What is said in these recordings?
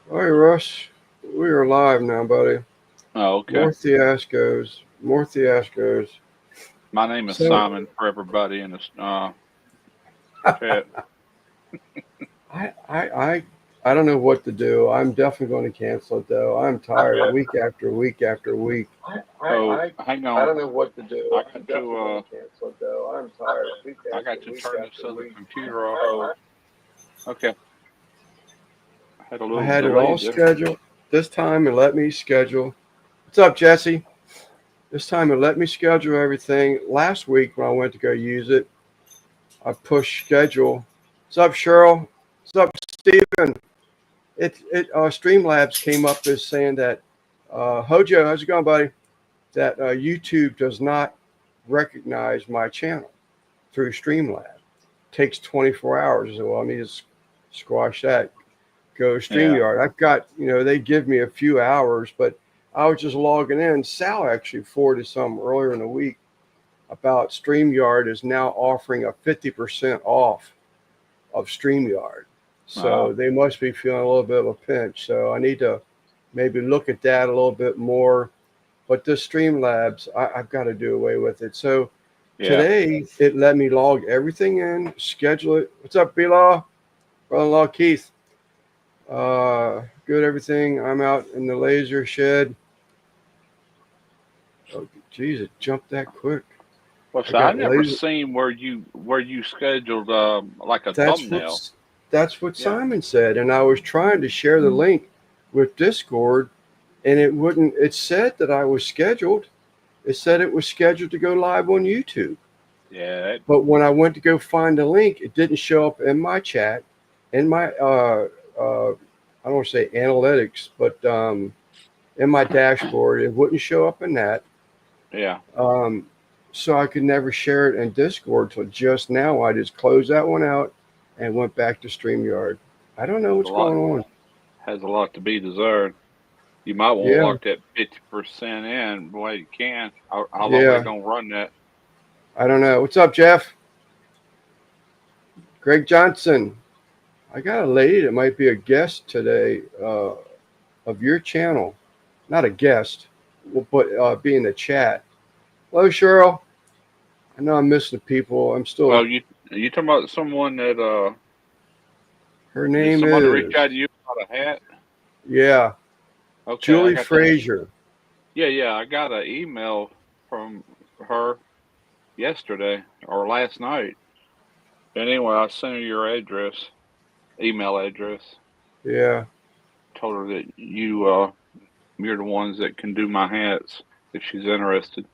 All right, Russ. We are live now, buddy. Oh, okay. More fiascos. More fiascos. My name is So Simon for everybody in the chat. I don't know what to do. I'm definitely going to cancel it though. I'm tired week after week after week. Oh, hang I on. don't know what to do. I I'm got to definitely going to cancel it though. I'm tired week I got after to week turn this after other week. computer off. Oh, Okay. I had a I little had it delay all there. scheduled. This time it let me schedule. What's up, Jesse? This time it let me schedule everything. Last week when I went to go use it, I pushed schedule. What's up, Cheryl? What's up, Steven? Streamlabs came up as saying that Hojo, how's it going, buddy? That YouTube does not recognize my channel through Streamlab. Takes 24 hours. So well, I need to squash that. Go Yeah. StreamYard. I've got, they give me a few hours, but I was just logging in. Sal actually forwarded some earlier in the week about StreamYard is now offering a 50% off of StreamYard. Uh, So they must be feeling a little bit of a pinch. So I need to maybe look at that a little bit more. But this Streamlabs, I've got to do away with it. So yeah. today it let me log everything in, schedule it. What's up, B-Law? Brother-in-law Keith. Good everything. I'm out in the laser shed. Oh, geez, it jumped that quick. Well, I so I got never laser. seen where you scheduled like a That's thumbnail. what that's what Yeah. Simon said, and I was trying to share the link with Discord, and it wouldn't. It said that I was scheduled. It said it was scheduled to go live on YouTube, Yeah. but when I went to go find the link, it didn't show up in my chat, in my I don't want to say analytics, but in my dashboard, it wouldn't show up in that. Yeah. Um, so I could never share it in Discord till just now. I just closed that one out and went back to StreamYard. I don't know Has a what's lot going on. has a lot to be desired. You might want to Yeah, lock that 50% in. Boy, you can. How long are they yeah. gonna run that? I don't know. What's up, Jeff? Greg Johnson. I got a lady that might be a guest today of your channel. Not a guest, but be in the chat. Hello, Cheryl. I know I'm missing the people. I'm Oh, still. you talking about someone that Her did name somebody reach is. out to you about a hat? Yeah, Okay, I Julie got the Frazier. yeah, I got an email from her yesterday or last night. But anyway, I sent her your address, email address. Yeah. Told her that you're the ones that can do my hats if she's interested.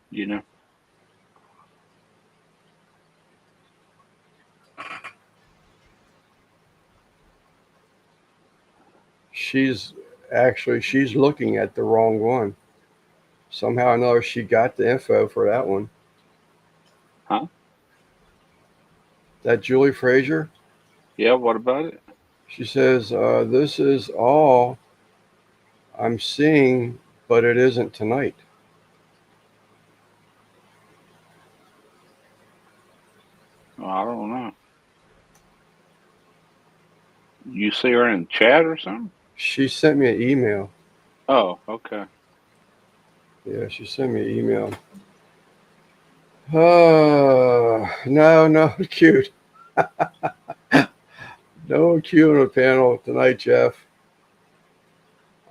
She's looking at the wrong one. Somehow or another she got the info for that one. Huh? That Julie Frazier. Yeah, what about it? She says, "This is all I'm seeing, but it isn't tonight." Oh, I don't know. You see her in chat or something? She sent me an email. Oh, okay. Yeah, she sent me an email. No, no, cute. No cute on the panel tonight, Jeff.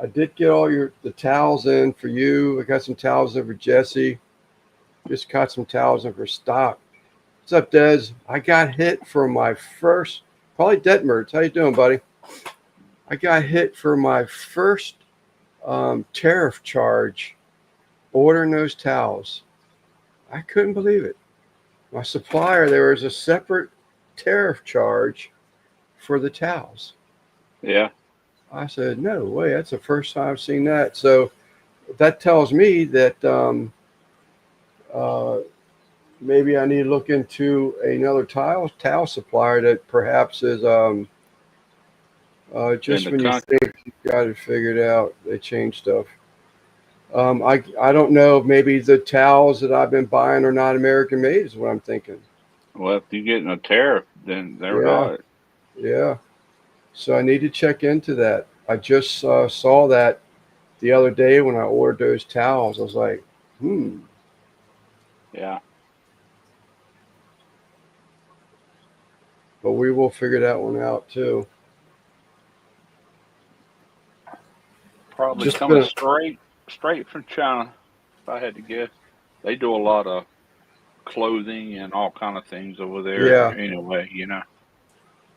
I did get all the towels in for you. I got some towels in for Jesse. Just got some towels in for stock. What's up, Des? I got hit for my first, probably Detmers. How you doing, buddy? I got hit for my first tariff charge ordering those towels. I couldn't believe it. My supplier, there was a separate tariff charge for the towels. Yeah. I said, no way, that's the first time I've seen that. So that tells me that uh, maybe I need to look into another towel supplier that perhaps is In just the when you country. think you've got it figured out, they change stuff. I don't know. Maybe the towels that I've been buying are not American made. Is what I'm thinking. Well, if you're getting a tariff, then they're Yeah, not. yeah. So I need to check into that. I just saw that the other day when I ordered those towels. I was like, Yeah. but we will figure that one out too. Probably Just coming been, straight from China, if I had to guess. They do a lot of clothing and all kind of things over there yeah, anyway,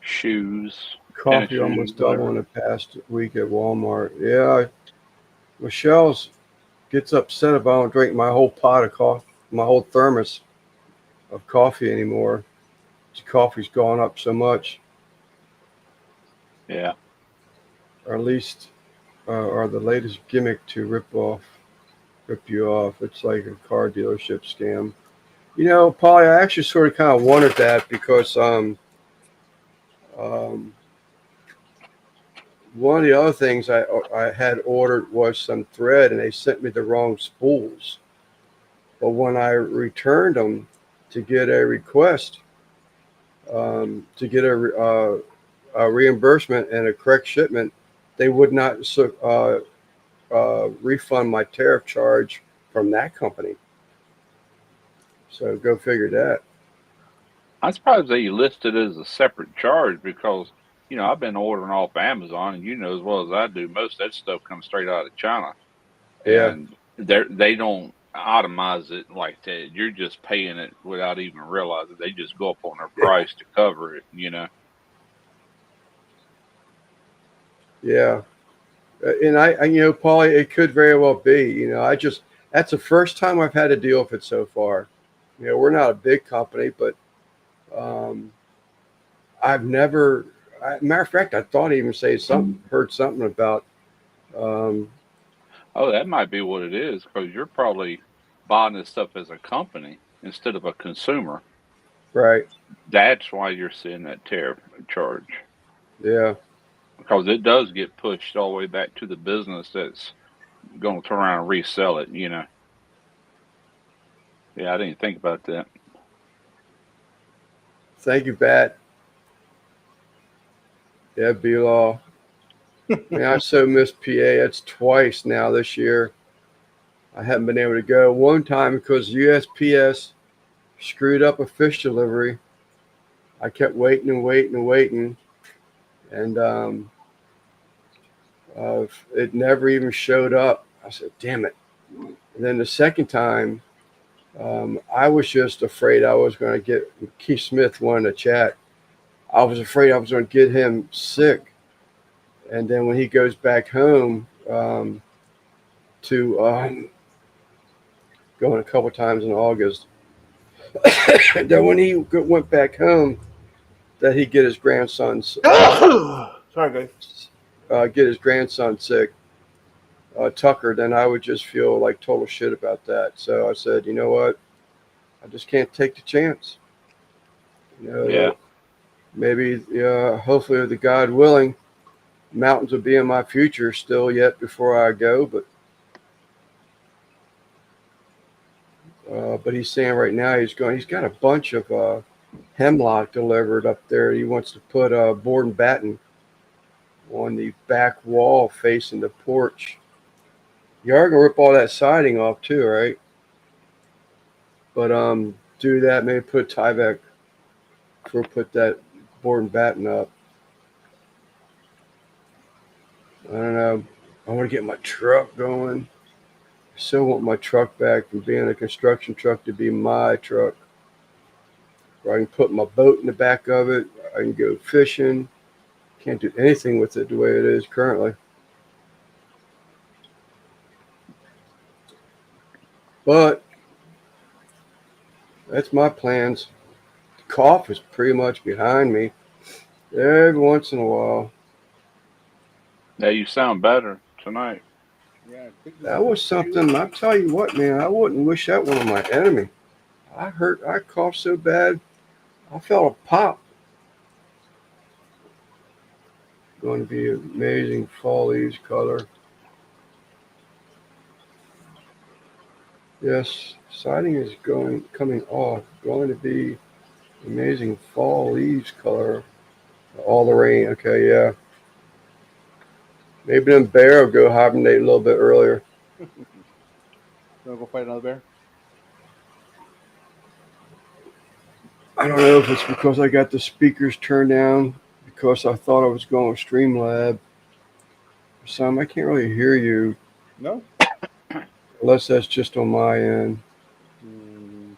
shoes, tennis coffee shoes, almost double whatever. in the past week at Walmart. Yeah, Michelle's gets upset if I don't drink my whole pot of coffee, my whole thermos of coffee anymore. The coffee's gone up so much, Yeah. or at least, or the latest gimmick to rip you off. It's like a car dealership scam. Polly, I actually sort of kind of wondered that because um, one of the other things I had ordered was some thread, and they sent me the wrong spools. But when I returned them to get a request, to get a reimbursement and a correct shipment, they would not refund my tariff charge from that company. So go figure that. I'm surprised they list it as a separate charge because, I've been ordering off Amazon and as well as I do, most of that stuff comes straight out of China. Yeah, And they don't itemize it like that. You're just paying it without even realizing. They just go up on their price to cover it. yeah. And Paulie, it could very well be. That's the first time I've had to deal with it so far. We're not a big company, but um, I've never. Matter of fact, I thought he even heard something about. Um, Oh, that might be what it is because you're probably buying this stuff as a company instead of a consumer. right. That's why you're seeing that tariff charge Yeah. because it does get pushed all the way back to the business that's going to turn around and resell it. Yeah, I didn't think about that. Thank you, Bat. Yeah, B-Law. Man, I so miss PA. It's twice now this year. I haven't been able to go. One time because USPS screwed up a fish delivery. I kept waiting and waiting and waiting, and it never even showed up. I said, "Damn it!" And then the second time, I was just afraid I was going to get Keith Smith wanted to chat. I was afraid I was going to get him sick, and then when he goes back home to going a couple times in August, then when he went back home, that he get his grandson's Sorry, guys. get his grandson sick, Tucker, then I would just feel like total shit about that. So I said, you know what? I just can't take the chance. Yeah. Maybe, hopefully, the God willing, mountains will be in my future still yet before I go. But he's saying right now he's going. He's got a bunch of hemlock delivered up there. He wants to put board and batten on the back wall facing the porch. You are gonna rip all that siding off too, right? But do that. Maybe put Tyvek for put that board and batten up. I don't know. I want to get my truck going. I still want my truck back from being a construction truck to be my truck. Where I can put my boat in the back of it. I can go fishing. Can't do anything with it the way it is currently. But that's my plans. The cough is pretty much behind me. Every once in a while. Yeah, you sound better tonight. That was something. I'll tell you what, man. I wouldn't wish that one on my enemy. I coughed so bad. I felt a pop. Going to be amazing fall leaves color. Yes, siding is coming off. Going to be amazing fall leaves color. All the rain. Okay, yeah. Maybe them bear will go hibernate a little bit earlier. You wanna go fight another bear? I don't know if it's because I got the speakers turned down because I thought I was going with Streamlab. Sam, I can't really hear you No. unless that's just on my end. Mm,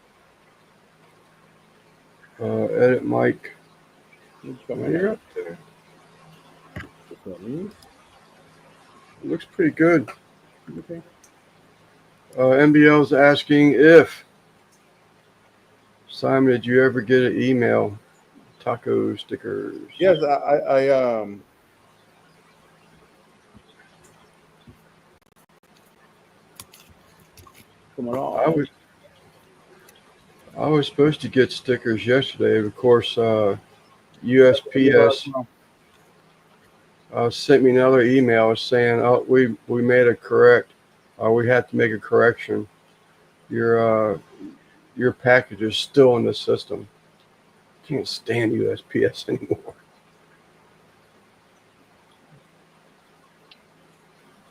Edit mic. you just got my You're name. up there. Just got me. It looks pretty good. Okay. MBL's asking if Simon, did you ever get an email? Taco stickers. Yes, I come on. I was supposed to get stickers yesterday. Of course, USPS sent me another email saying, "Oh, we made a correct. We had to make a correction. Your package is still in the system. Can't stand USPS anymore."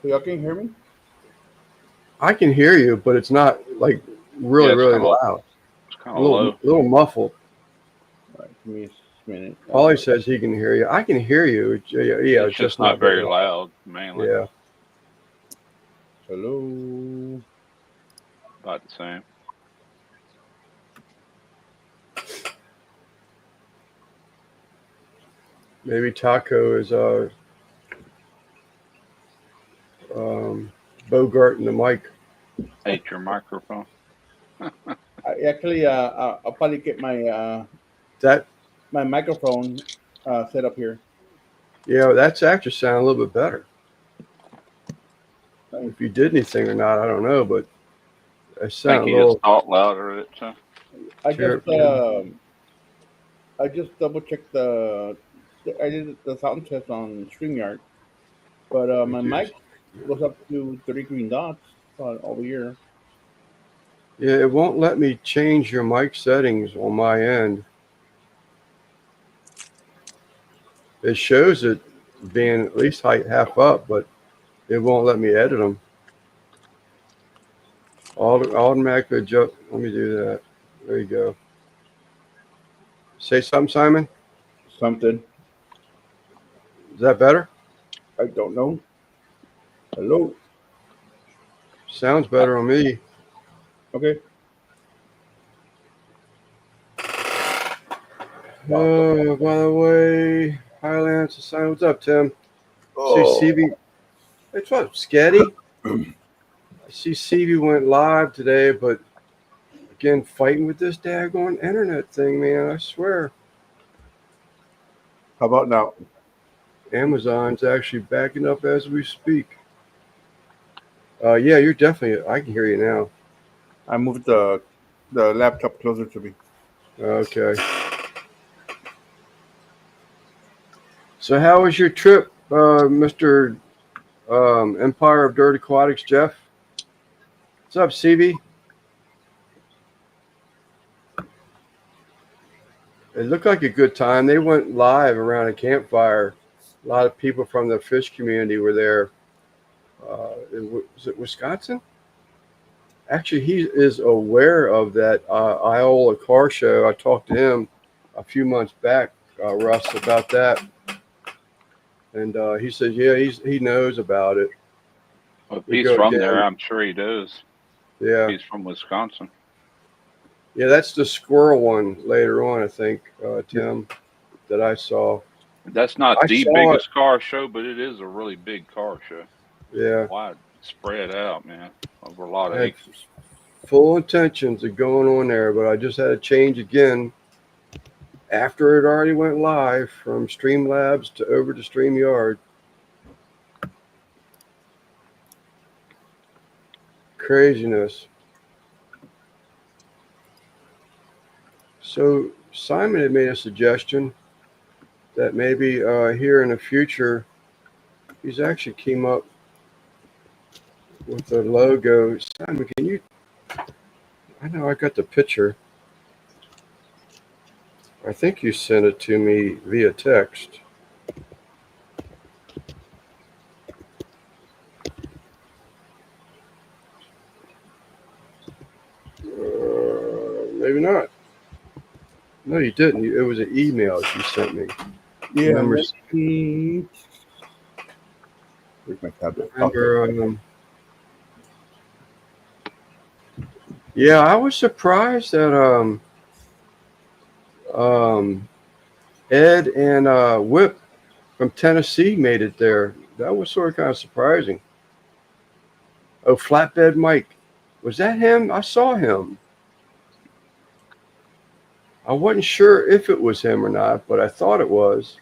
So y'all can hear me? I can hear you, but it's not like really, Yeah, it's really kinda- loud. It's A kind of low. little muffled. All right, give me a minute. Ollie says he can hear you. I can hear you. Yeah, It's just not very loud, mainly. Yeah. Hello. About the same. Maybe Taco is Bogart and the mic. Hate your microphone. I actually I'll probably get my That my microphone set up here. that's actually sounding a little bit better. If you did anything or not, I don't know, but it I think sounded a he little. just talked louder. I just double checked I did the sound test on StreamYard, but my mic goes up to 3 green dots over here. Yeah, it won't let me change your mic settings on my end. It shows it being at least height half up, but it won't let me edit them. Automatically adjust. Let me do that. There you go. Say something, Simon. Something. Is that better? I don't know. Hello. Sounds better on me. Okay. Oh, by the way, Highlands Society. What's up, Tim? Oh. See CV. What's up, Sketty? I see CV went live today, but again, fighting with this daggone internet thing, man. I swear. How about now? Amazon's actually backing up as we speak. Yeah, you're definitely. I can hear you now. I moved the laptop closer to me. Okay. So, how was your trip, Mr. Empire of Dirt Aquatics, Jeff? What's up, CB? It looked like a good time. They went live around a campfire. A lot of people from the fish community were there. Was it Wisconsin? Actually, he is aware of that Iola car show. I talked to him a few months back, Russ, about that. And he says, yeah, he knows about it. Well, if he's from there, I'm sure he does. Yeah. He's from Wisconsin. Yeah, that's the squirrel one later on, I think, Tim, that I saw. That's not the biggest car show, but it is a really big car show. Yeah. Wide spread out, man, over a lot of acres. Full intentions of going on there, but I just had to change again after it already went live from Streamlabs to over to StreamYard. Craziness. So Simon had made a suggestion that maybe here in the future, he's actually came up with the logo. Simon, can you? I know I got the picture. I think you sent it to me via text. Maybe not. No, you didn't. It was an email you sent me. Yeah. Remember- Where's my tablet? Remember, yeah, I was surprised that Ed and Whip from Tennessee made it there. That was sort of kind of surprising. Oh, Flatbed Mike. Was that him? I saw him. I wasn't sure if it was him or not, but I thought it was.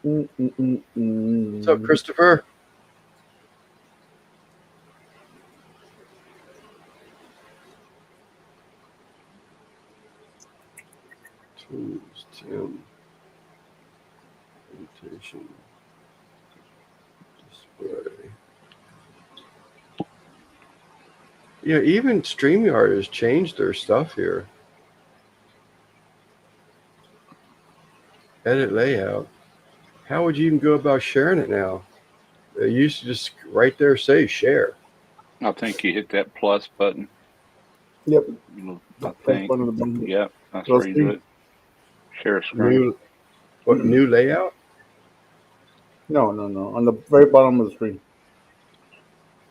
What's up, Christopher? Tools, Tim. Invitation. Display. Yeah, even StreamYard has changed their stuff here. Edit layout. How would you even go about sharing it now? It used to just right there say share. I think you hit that plus button. Yep. I think. One of the buttons. Yep, that's Plus where you do it. Share screen. New layout? No. On the very bottom of the screen.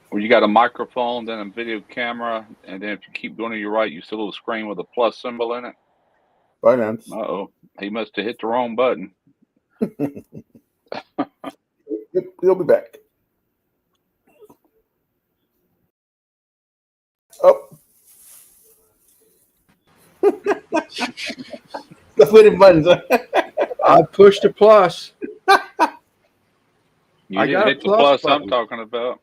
Well, you got a microphone, then a video camera, and then if you keep going to your right, you see a little screen with a plus symbol in it. Finance. Uh-oh. He must have hit the wrong button. Yep, he'll be back. Oh. The winning buttons. I pushed a plus. You I didn't got a hit the plus plus button. I'm talking about.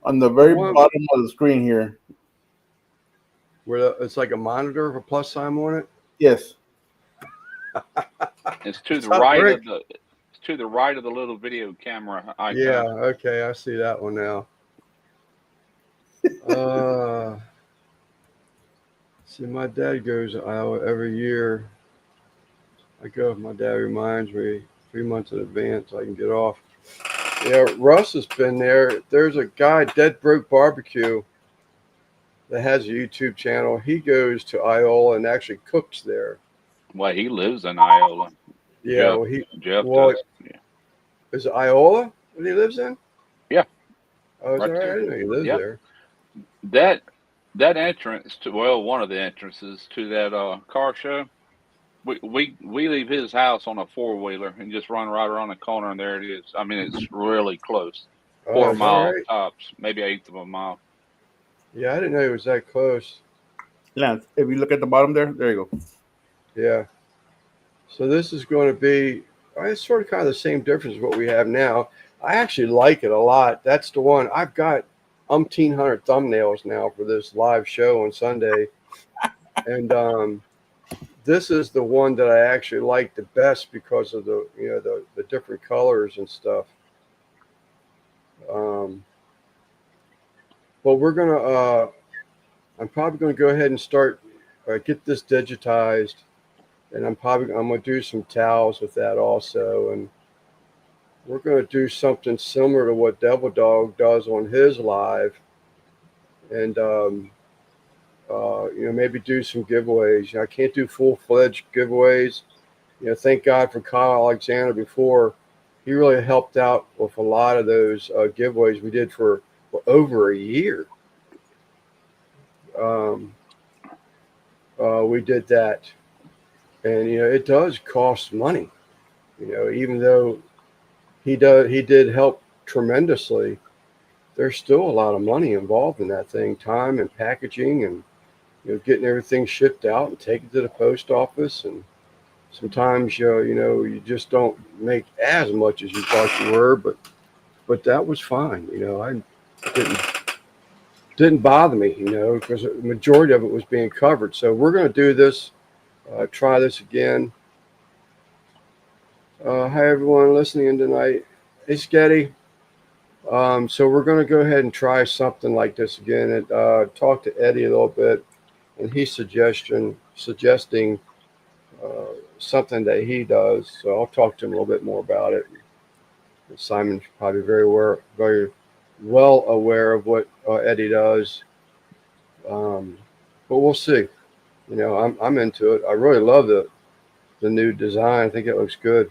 On the very One. bottom of the screen here. Where it's like a monitor with a plus sign on it. Yes. It's to the Top right brick. of the. It's to the right of the little video camera icon. Yeah, okay, I see that one now. See, my dad goes to Iowa every year. I go if my dad reminds me 3 months in advance so I can get off. Yeah, Russ has been there. There's a guy, Dead Broke Barbecue, that has a YouTube channel. He goes to Iola and actually cooks there. Well, he lives in Iola. Yeah, Jeff well, does. Yeah. is it Iola that he lives in? Yeah. Oh, is Right that right? I there. didn't know he lives Yep. there. That entrance to one of the entrances to that car show. We leave his house on a 4-wheeler and just run right around the corner, and there it is. I mean, it's really close. Oh, Quarter is that mile right? tops, maybe 1/8 of a mile. Yeah, I didn't know he was that close. Lance, if you look at the bottom there you go. Yeah. So this is going to be, it's sort of kind of the same difference as what we have now. I actually like it a lot. That's the one. I've got umpteen hundred thumbnails now for this live show on Sunday. And this is the one that I actually like the best because of the, the different colors and stuff. But we're going to, I'm probably going to go ahead and start, get this digitized. And I'm going to do some towels with that also. And we're going to do something similar to what Devil Dog does on his live. And, maybe do some giveaways. I can't do full-fledged giveaways. Thank God for Kyle Alexander before. He really helped out with a lot of those giveaways we did for over a year. We did that. And, it does cost money, even though he did help tremendously. There's still a lot of money involved in that thing, time and packaging and, getting everything shipped out and taken to the post office. And sometimes, you just don't make as much as you thought you were, but that was fine. I didn't bother me, because the majority of it was being covered. So we're going to do this, try this again. Hi, everyone listening in tonight. Hey, Sketty. So we're going to go ahead and try something like this again and talk to Eddie a little bit. And he's suggesting something that he does. So I'll talk to him a little bit more about it. Simon's probably very well aware of what Eddie does. But but we'll see. You know, I'm into it. I really love the new design. I think it looks good.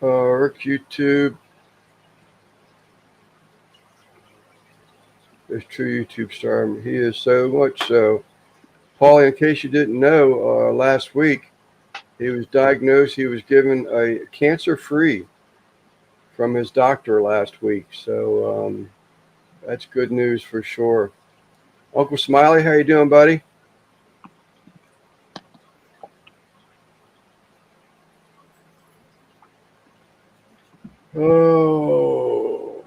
Rick YouTube. There's true YouTube star. He is so much so. Paulie, in case you didn't know, last week he was diagnosed. He was given a cancer-free from his doctor last week. So that's good news for sure. Uncle Smiley, how you doing, buddy? Oh,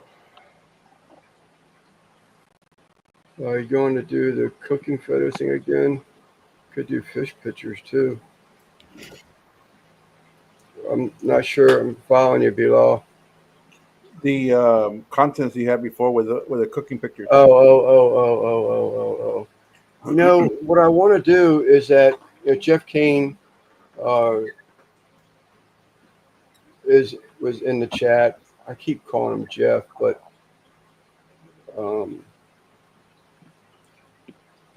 are you going to do the cooking photo thing again? Could do fish pictures too. I'm not sure I'm following you, Bilal. The contents you had before with the cooking pictures. Oh. You know, what I want to do is that Jeff Kane was in the chat. I keep calling him Jeff, but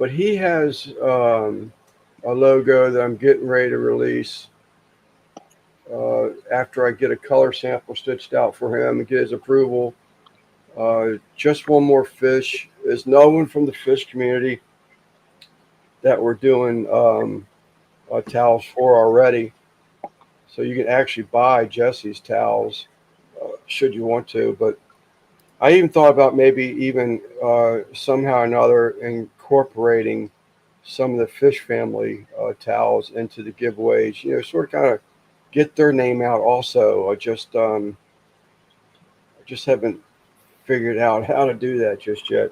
he has a logo that I'm getting ready to release after I get a color sample stitched out for him and get his approval. Just one more fish. There's no one from the fish community that we're doing towels for already. So you can actually buy Jesse's towels should you want to. But I even thought about maybe even somehow or another incorporating some of the fish family towels into the giveaways, you know, sort of kind of get their name out also. I just haven't figured out how to do that just yet.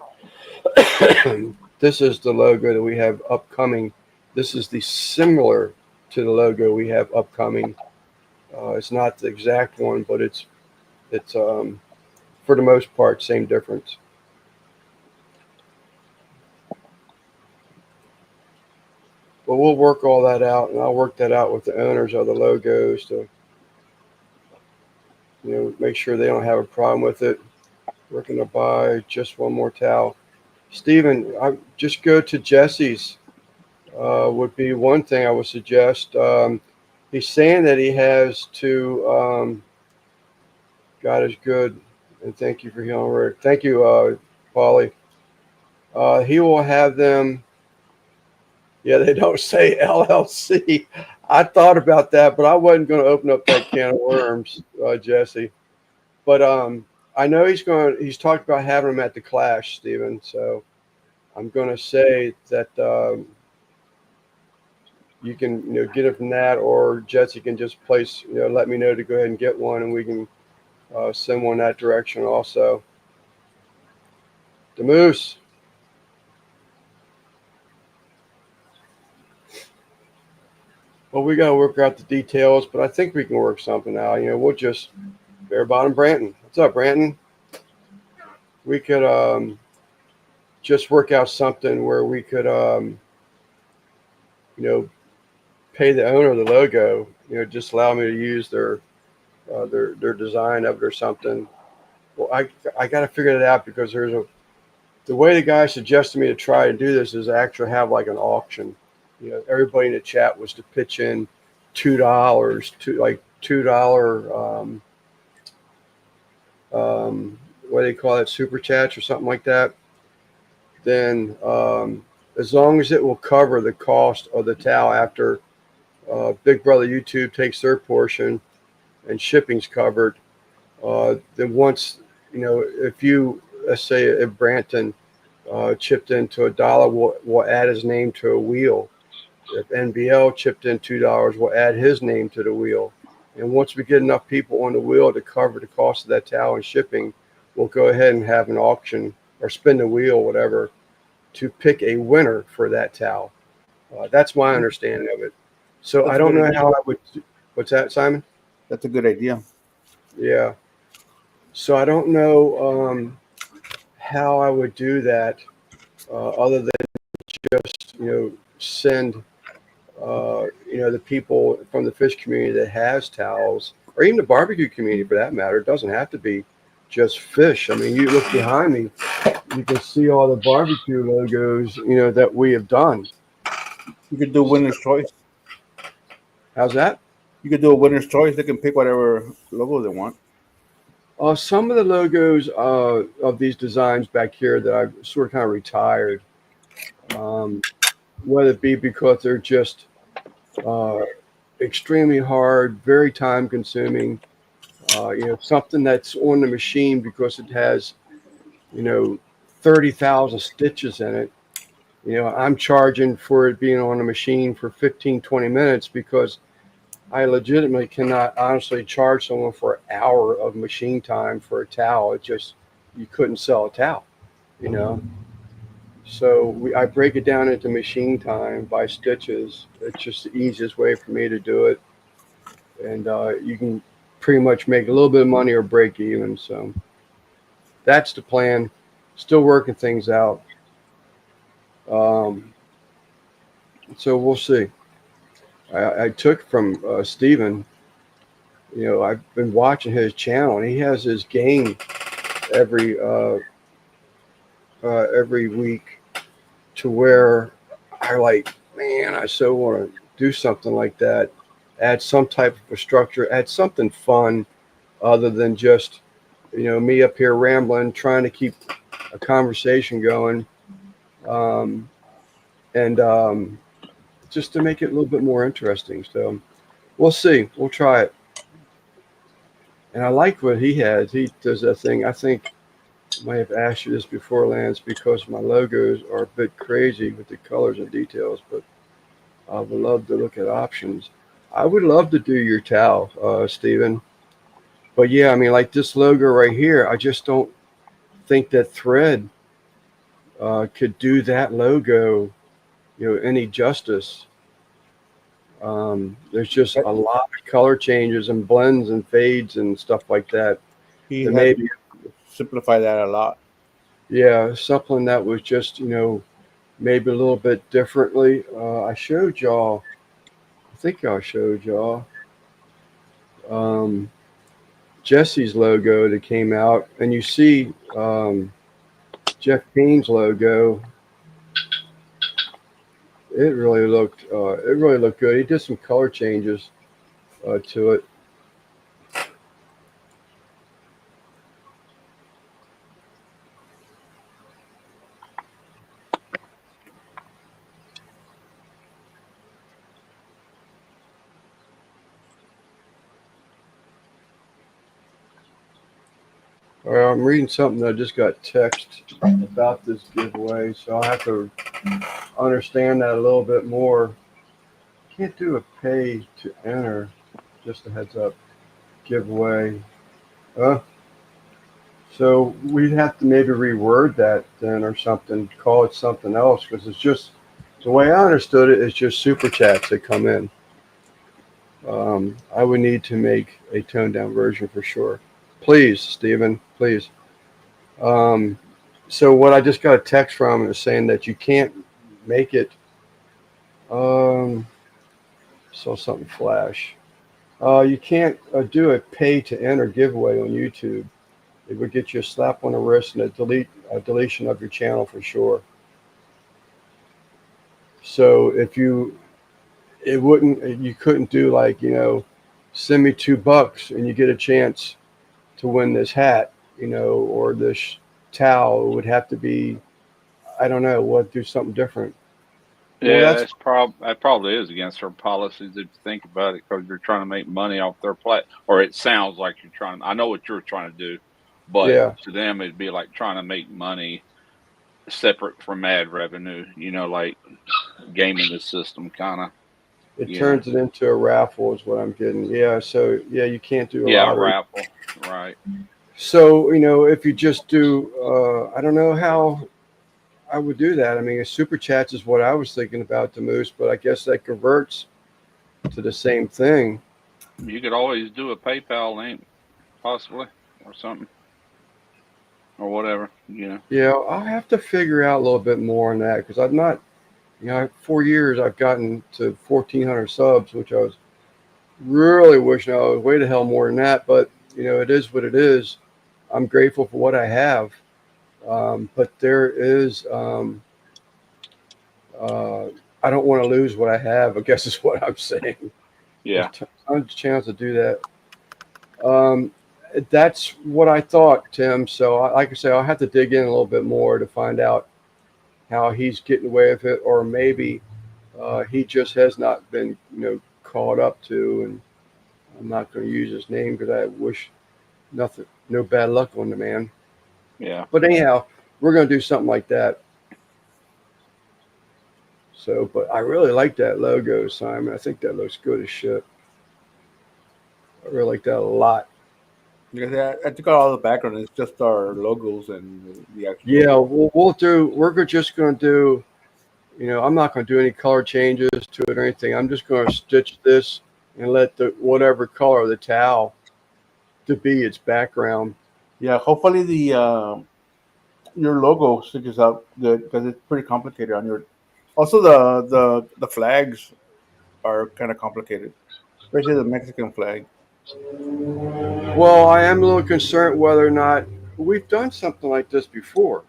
This is the logo that we have upcoming. This is the similar to the logo we have upcoming. It's not the exact one, but it's for the most part, same difference. But we'll work all that out, and I'll work that out with the owners of the logos to, you know, make sure they don't have a problem with it. We're going to buy just one more towel. Stephen, I just go to Jesse's would be one thing I would suggest. He's saying that he has to, God is good, and thank you for healing Rick. Thank you, Paulie. He will have them. Yeah, they don't say LLC. I thought about that, but I wasn't going to open up that can of worms, Jesse. But I know he's talked about having them at the Clash, Stephen. So I'm going to say that you can, you know, get it from that, or Jesse can just place, you know, let me know to go ahead and get one, and we can send one that direction also. The Moose. Well, we got to work out the details, but I think we can work something out. You know, we'll just bare bottom Branton. What's up, Branton? We could just work out something where we could, you know, pay the owner of the logo. You know, just allow me to use their design of it or something. Well, I got to figure that out, because the way the guy suggested me to try and do this is actually have like an auction. You know, everybody in the chat was to pitch in $2 to like $2 what do they call it, super chats or something like that. Then as long as it will cover the cost of the towel after Big Brother YouTube takes their portion and shipping's covered, then once, you know, if you, let's say if Branton chipped into $1, we'll add his name to a wheel. If NBL chipped in $2, we'll add his name to the wheel. And once we get enough people on the wheel to cover the cost of that towel and shipping, we'll go ahead and have an auction or spin the wheel, whatever, to pick a winner for that towel. That's my understanding of it. So I don't know how I would. What's that, Simon? That's a good idea. Yeah. So I don't know how I would do that other than just, you know, send you know, the people from the fish community that has towels, or even the barbecue community for that matter. It doesn't have to be just fish. I mean, you look behind me, you can see all the barbecue logos, that we have done. You could do winner's choice. How's that? You could do a winner's choice. They can pick whatever logo they want. Some of the logos of these designs back here that I've sort of kind of retired, whether it be because they're just extremely hard, very time consuming, something that's on the machine because it has, 30,000 stitches in it. I'm charging for it being on the machine for 15, 20 minutes because I legitimately cannot honestly charge someone for an hour of machine time for a towel. You couldn't sell a towel, So I break it down into machine time by stitches. It's just the easiest way for me to do it. And you can pretty much make a little bit of money or break even. So that's the plan. Still working things out. So we'll see. I took from Steven, I've been watching his channel, and he has his game every week to where I so want to do something like that, add some type of a structure, add something fun other than just, me up here rambling, trying to keep a conversation going. And just to make it a little bit more interesting. So we'll see. We'll try it. And I like what he has. He does that thing. I think I might have asked you this before, Lance, because my logos are a bit crazy with the colors and details, but I would love to look at options. I would love to do your towel, Steven. But yeah, I mean, like this logo right here, I just don't think that thread could do that logo, any justice. There's just a lot of color changes and blends and fades and stuff like that. He That had maybe, to simplify that a lot. yeah, something that was just, maybe a little bit differently. I showed y'all, I think I showed y'all Jesse's logo that came out, and you see Jeff Payne's logo. It really looked good. He did some color changes to it. I'm reading something that I just got text about this giveaway, so I'll have to understand that a little bit more. Can't do a pay to enter, just a heads up, giveaway. So we'd have to maybe reword that then or something, call it something else, because it's just, the way I understood it, it's just super chats that come in. I would need to make a toned down version for sure. Please, Stephen, please. So what I just got a text from is saying that you can't make it. Saw something flash. You can't do a pay to enter giveaway on YouTube. It would get you a slap on the wrist and a deletion of your channel for sure. So if you couldn't do like, send me $2 and you get a chance to win this hat, or this towel. It would have to be, I don't know, do something different. Yeah, that probably is against their policies if you think about it, because you're trying to make money off their or it sounds like you're trying. I know what you're trying to do, but Yeah. to them it'd be like trying to make money separate from ad revenue. Like gaming the system, kind of. It turns it into a raffle, is what I'm getting. Yeah. So yeah, you can't do a lottery. Raffle, right? So if you just do, I don't know how I would do that. I mean, a super chats is what I was thinking about, the Moose, but I guess that converts to the same thing. You could always do a PayPal link, possibly, or something, or whatever. Yeah, I'll have to figure out a little bit more on that, because I've not, 4 years I've gotten to 1,400 subs, which I was really wishing I was way the hell more than that. But it is what it is. I'm grateful for what I have. But there is, I don't want to lose what I have, I guess is what I'm saying. There's Yeah. tons of chance to do that. Um, that's what I thought, Tim. So, like I say, I'll have to dig in a little bit more to find out how he's getting away with it, or maybe he just has not been, caught up to. And I'm not going to use his name because I wish nothing, no bad luck on the man. Yeah. But anyhow, we're going to do something like that. So, but I really like that logo, Simon. I think that looks good as shit. I really like that a lot. Because I took out all the background. It's just our logos and the actual Yeah, logo. we'll do. Just going to do. I'm not going to do any color changes to it or anything. I'm just going to stitch this and let the whatever color of the towel to be its background. Yeah, hopefully the your logo stitches out good because it's pretty complicated on your. Also, the flags are kind of complicated, especially the Mexican flag. Well, I am a little concerned whether or not we've done something like this before.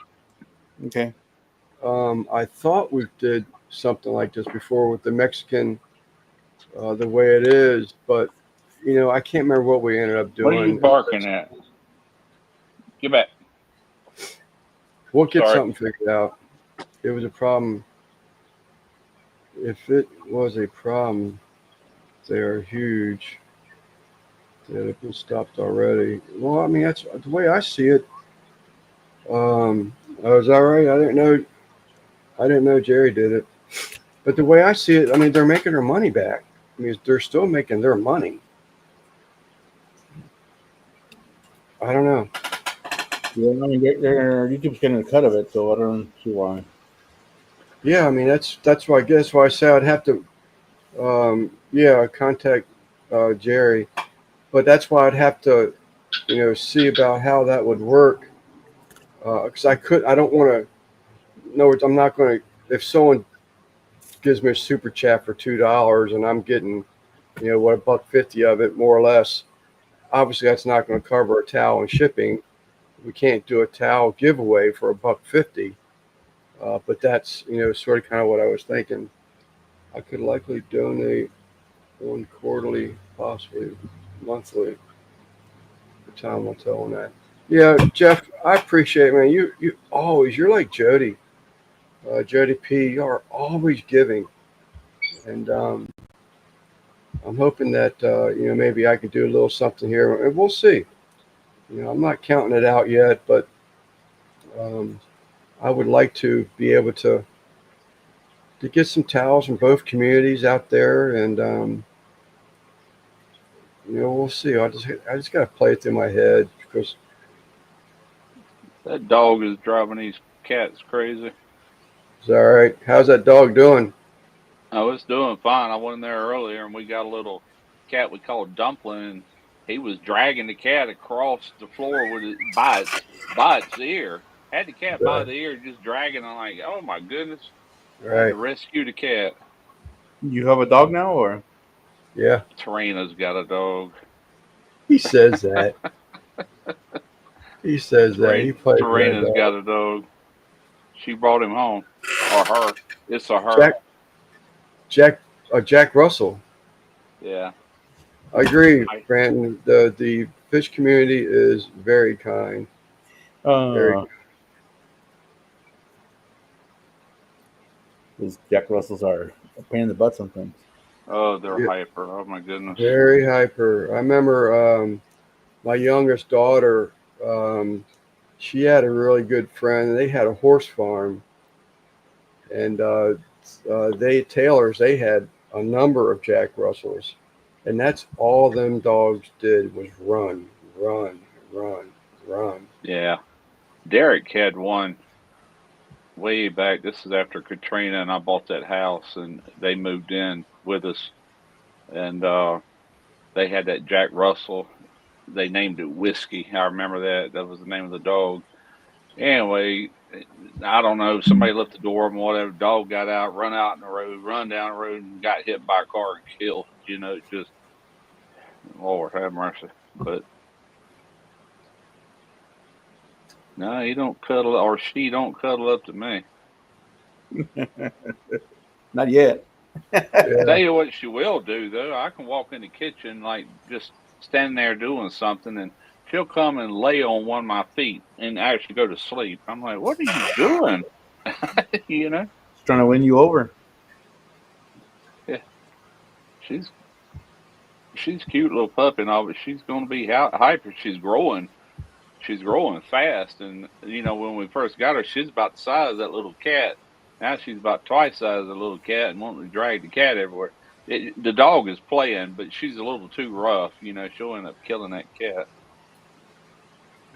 Okay. I thought we did something like this before with the Mexican, the way it is, but I can't remember what we ended up What are you doing. barking at? Get back. We'll get Sorry. something figured out. It was a problem. If it was a problem, they are huge. That have been stopped already. Well, I mean that's the way I see it. Oh, is that right? I didn't know. I didn't know Jerry did it. But the way I see it, I mean they're making their money back. I mean they're still making their money. I don't know. Yeah, I mean, YouTube's getting a cut of it, so I don't see why. Yeah, I mean that's why I guess why I say I'd have to. Yeah, contact Jerry, but that's why I'd have to, see about how that would work. Because I don't want to. No, I'm not going to. If someone gives me a super chat for $2 and I'm getting, what, $1.50 of it, more or less. Obviously, that's not going to cover a towel and shipping. We can't do a towel giveaway for $1.50. But that's sort of kind of what I was thinking. I could likely donate one quarterly, possibly monthly. The time will tell on that. Yeah, Jeff, I appreciate it, man. You always you're like Jody, Jody P. You are always giving, and I'm hoping that maybe I could do a little something here, and we'll see. I'm not counting it out yet, but um, I would like to be able to get some towels from both communities out there, and we'll see. I just got to play it through my head because That dog is driving these cats crazy. it's all right. How's that dog doing? Oh, it's doing fine. I went in there earlier and we got a little cat we call Dumpling. And he was dragging the cat across the floor with it by its ear. Had the cat by Right. the ear, just dragging. I'm like, oh my goodness! I had to Right. rescue the cat. You have a dog now, or Yeah. Tarina's got a dog. He says that. He says that. He plays with that Tarina's dog. got a dog. She brought him home, or her. It's a her. Jack Jack Jack Russell. Yeah. I agree, I, Brandon. The fish community is very kind. Very. uh, those Jack Russells are a pain in the butt sometimes. oh, they're Yeah, hyper. Oh my goodness. very hyper. I remember my youngest daughter. Um, she had a really good friend. And they had a horse farm, and they had a number of Jack Russells, and that's all them dogs did was run, run, run, run. Yeah. Derek had one way back. This is after Katrina, and I bought that house, and they moved in with us, and they had that Jack Russell. They named it Whiskey. I remember that. That was the name of the dog. Anyway, I don't know. Somebody left the door open, whatever. Dog got out, run out in the road, run down the road, and got hit by a car and killed. Just Lord have mercy. But No, he don't cuddle, or she don't cuddle up to me. Not yet. Tell Yeah. you what she will do though. I can walk in the kitchen like just standing there doing something, and she'll come and lay on one of my feet and actually go to sleep. I'm like, what are you doing? you know? She's trying to win you over. Yeah, she's she's cute little puppy and all, but she's gonna be hyper. She's growing. She's growing fast, and when we first got her, she's about the size of that little cat. Now she's about twice the size of the little cat and wanting to drag the cat everywhere. The dog is playing, but she's a little too rough. She'll end up killing that cat.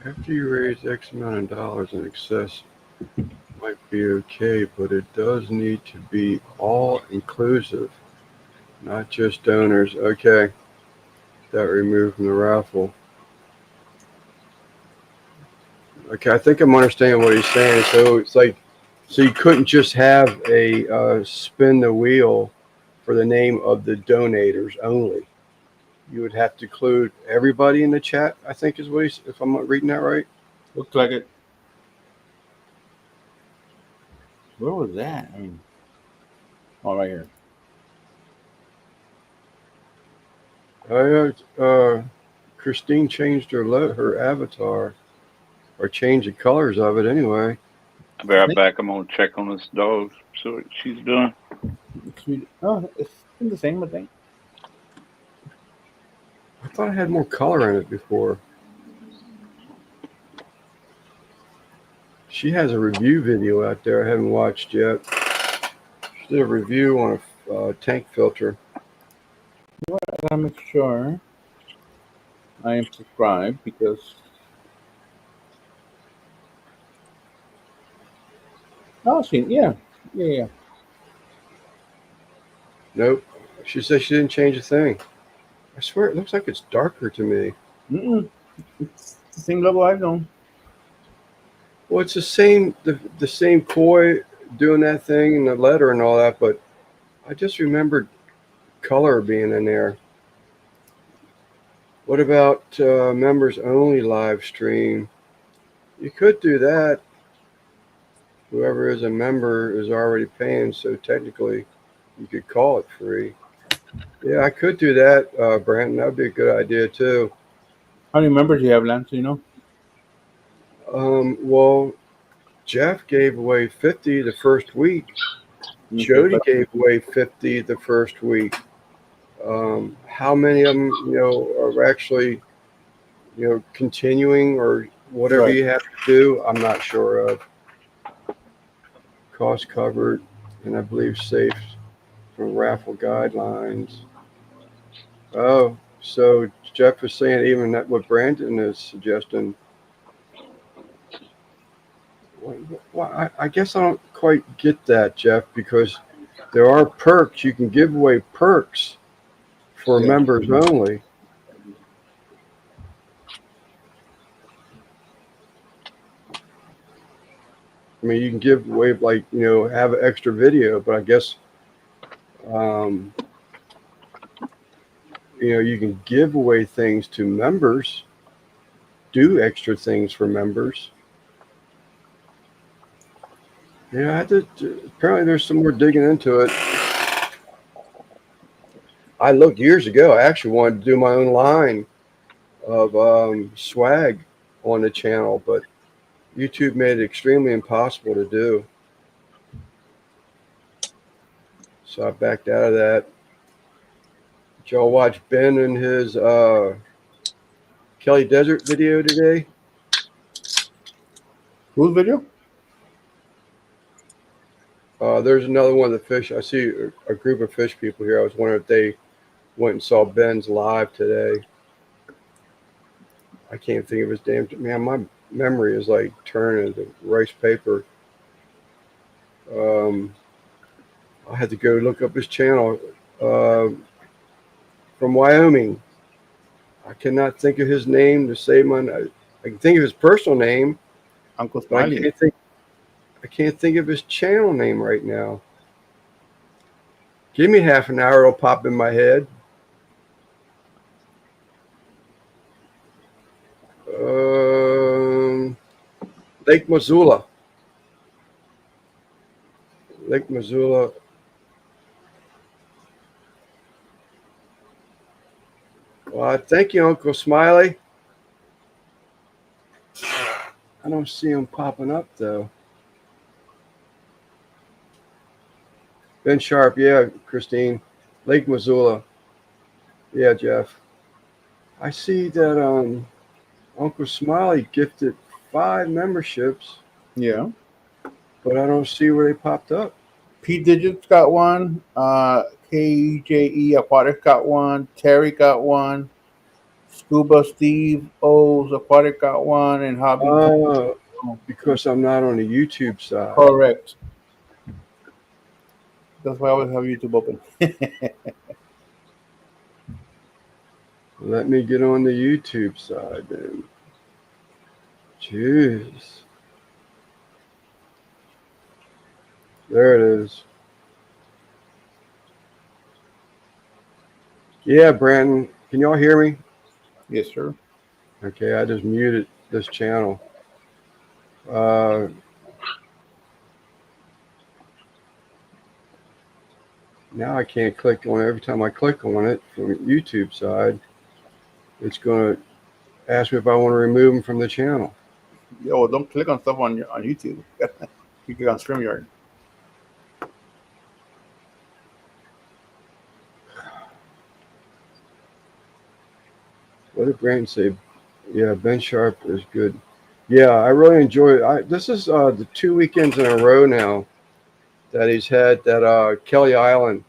After you raise X amount of dollars in excess, might be okay, but it does need to be all inclusive, not just donors. Okay, that removed from the raffle. Okay, I think I'm understanding what he's saying. So it's like, so you couldn't just have a spin the wheel for the name of the donators only. You would have to include everybody in the chat, I think is what he's, if I'm not reading that right. Looks like it. Where was that? I mean, oh, right here. Christine changed her avatar, or changed the colors of it anyway. I'll be right back. I'm gonna check on this dog, see what she's doing. Oh, it's been the same, I think. I thought I had more color in it before. She has a review video out there I haven't watched yet. She did a review on a tank filter. I gotta make sure I am subscribed because. Oh, see, yeah. Nope. She said she didn't change a thing. I swear it looks like it's darker to me. It's the same level I've known. Well, it's the same koi doing that thing and the letter and all that, but I just remembered color being in there. What about members only live stream? You could do that. Whoever is a member is already paying, so technically you could call it free. Yeah, I could do that, Brandon. That would be a good idea too. How many members do you have, Lance? Do you know? Well, Jeff gave away 50 the first week. Okay, Jody gave away 50 the first week. How many of them, are actually, continuing or whatever Right. you have to do? I'm not sure of. Cost covered, and I believe safe from raffle guidelines. Oh, so Jeff is saying even that what Brandon is suggesting. Well, I guess I don't quite get that, Jeff, because there are perks. You can give away perks for Yeah. members only. I mean, you can give away, like, have an extra video, but I guess, you can give away things to members, do extra things for members. Yeah, I had to, apparently there's some more digging into it. I looked years ago. I actually wanted to do my own line of swag on the channel, but YouTube made it extremely impossible to do. So I backed out of that. Did y'all watch Ben and his Kelly Desert video today? Whose video? There's another one of the fish. I see a group of fish people here. I was wondering if they went and saw Ben's live today. I can't think of his damn. Man, my memory is like turning into rice paper. I had to go look up his channel. From Wyoming. I cannot think of his name to save my. I can think of his personal name, Uncle but Smiley. I can't think of his channel name right now. Give me half an hour, it'll pop in my head. Lake Missoula. Lake Missoula. Well, thank you, Uncle Smiley. I don't see him popping up though. Ben Sharp, yeah, Christine. Lake Missoula. Yeah, Jeff. I see that Uncle Smiley gifted 5 memberships, Yeah. but I don't see where they popped up. P Digits got one. KJE Aquatic got one. Terry got one. Scuba Steve O's Aquatic got one, and Hobby. Because I'm not on the YouTube side. Correct. That's why I always have YouTube open. Let me get on the YouTube side then. Jeez. There it is. Yeah, Brandon. Can y'all hear me? Yes, sir. Okay, I just muted this channel. Now I can't click on it. Every time I click on it from the YouTube side, it's going to ask me if I want to remove them from the channel. Yeah, well, don't click on stuff on YouTube. You click on StreamYard. What did Brandon say? Yeah, Ben Sharp is good. Yeah, I really enjoy it. This is the 2 weekends in a row now that he's had that Kelly Island,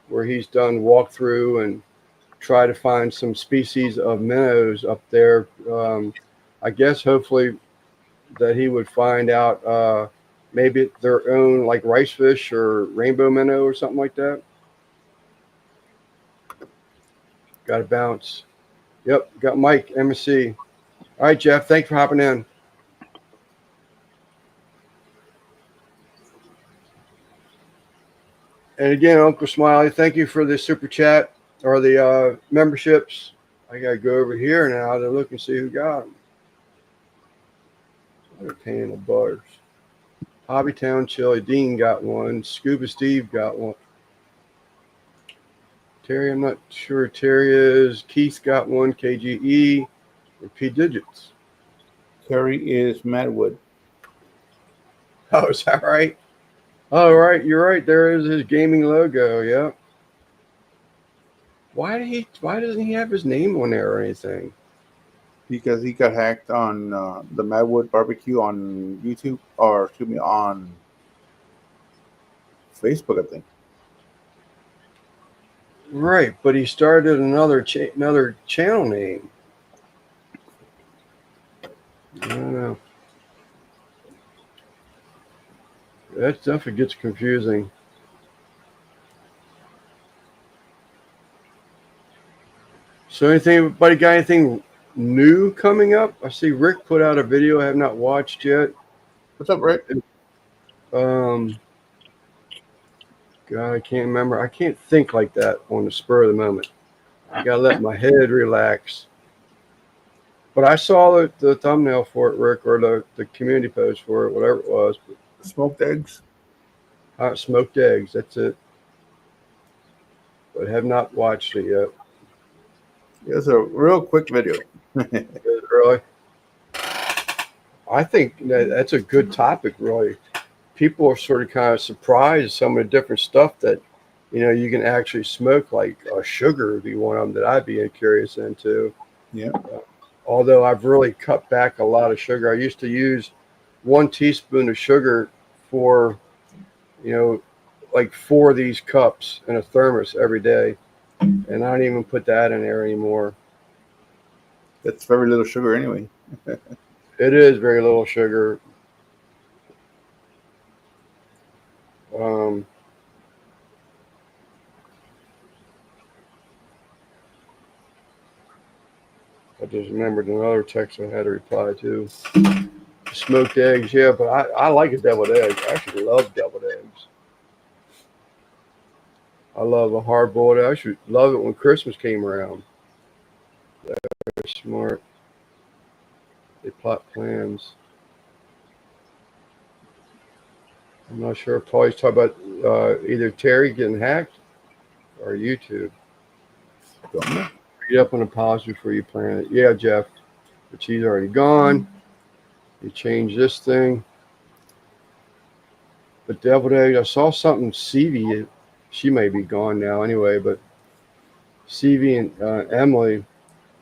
where he's done walkthrough and try to find some species of minnows up there. I guess hopefully that he would find out maybe their own like rice fish or rainbow minnow or something like that. Got to bounce. Yep, got Mike, MSC. All right, Jeff, thanks for hopping in. And again, Uncle Smiley, thank you for the super chat or the memberships. I got to go over here now to look and see who got them. They're paying the butters. Hobbytown Chili, Dean got one. Scuba Steve got one. Terry, I'm not sure Terry is. Keith got one. KGE or P Digits. Terry is Madwood. Oh, is that right? Oh, right. You're right. There is his gaming logo. Yeah. Why doesn't he have his name on there or anything? Because he got hacked on the Madwood barbecue on YouTube, or excuse me, on Facebook, I think. Right, but he started another channel name. I don't know. That stuff it gets confusing. So anybody got anything new coming up? I see Rick put out a video I have not watched yet. What's up, Rick? God, I can't remember. I can't think like that on the spur of the moment. I gotta let my head relax. But I saw the thumbnail for it, Rick, or the community post for it, whatever it was. Smoked eggs. Smoked eggs, that's it. But have not watched it yet. It's a real quick video. Really? I think that's a good topic, really. People are sort of kind of surprised some of the different stuff that, you can actually smoke, like sugar would be one of them that I'd be curious into. Yeah. Although I've really cut back a lot of sugar. I used to use 1 teaspoon of sugar for, like 4 of these cups in a thermos every day. And I don't even put that in there anymore. That's very little sugar anyway. It is very little sugar. I just remembered another text I had to reply to. Smoked eggs, yeah, but I like a deviled egg. I actually love deviled eggs. I love a hard-boiled egg. I should love it when Christmas came around. They're smart. They plot plans. I'm not sure. Paul's talking about either Terry getting hacked or YouTube. Read up on the policy before you plan it. Yeah, Jeff, but she's already gone. You change this thing. But Deviled Egg, I saw something. CV, she may be gone now anyway, but CV and Emily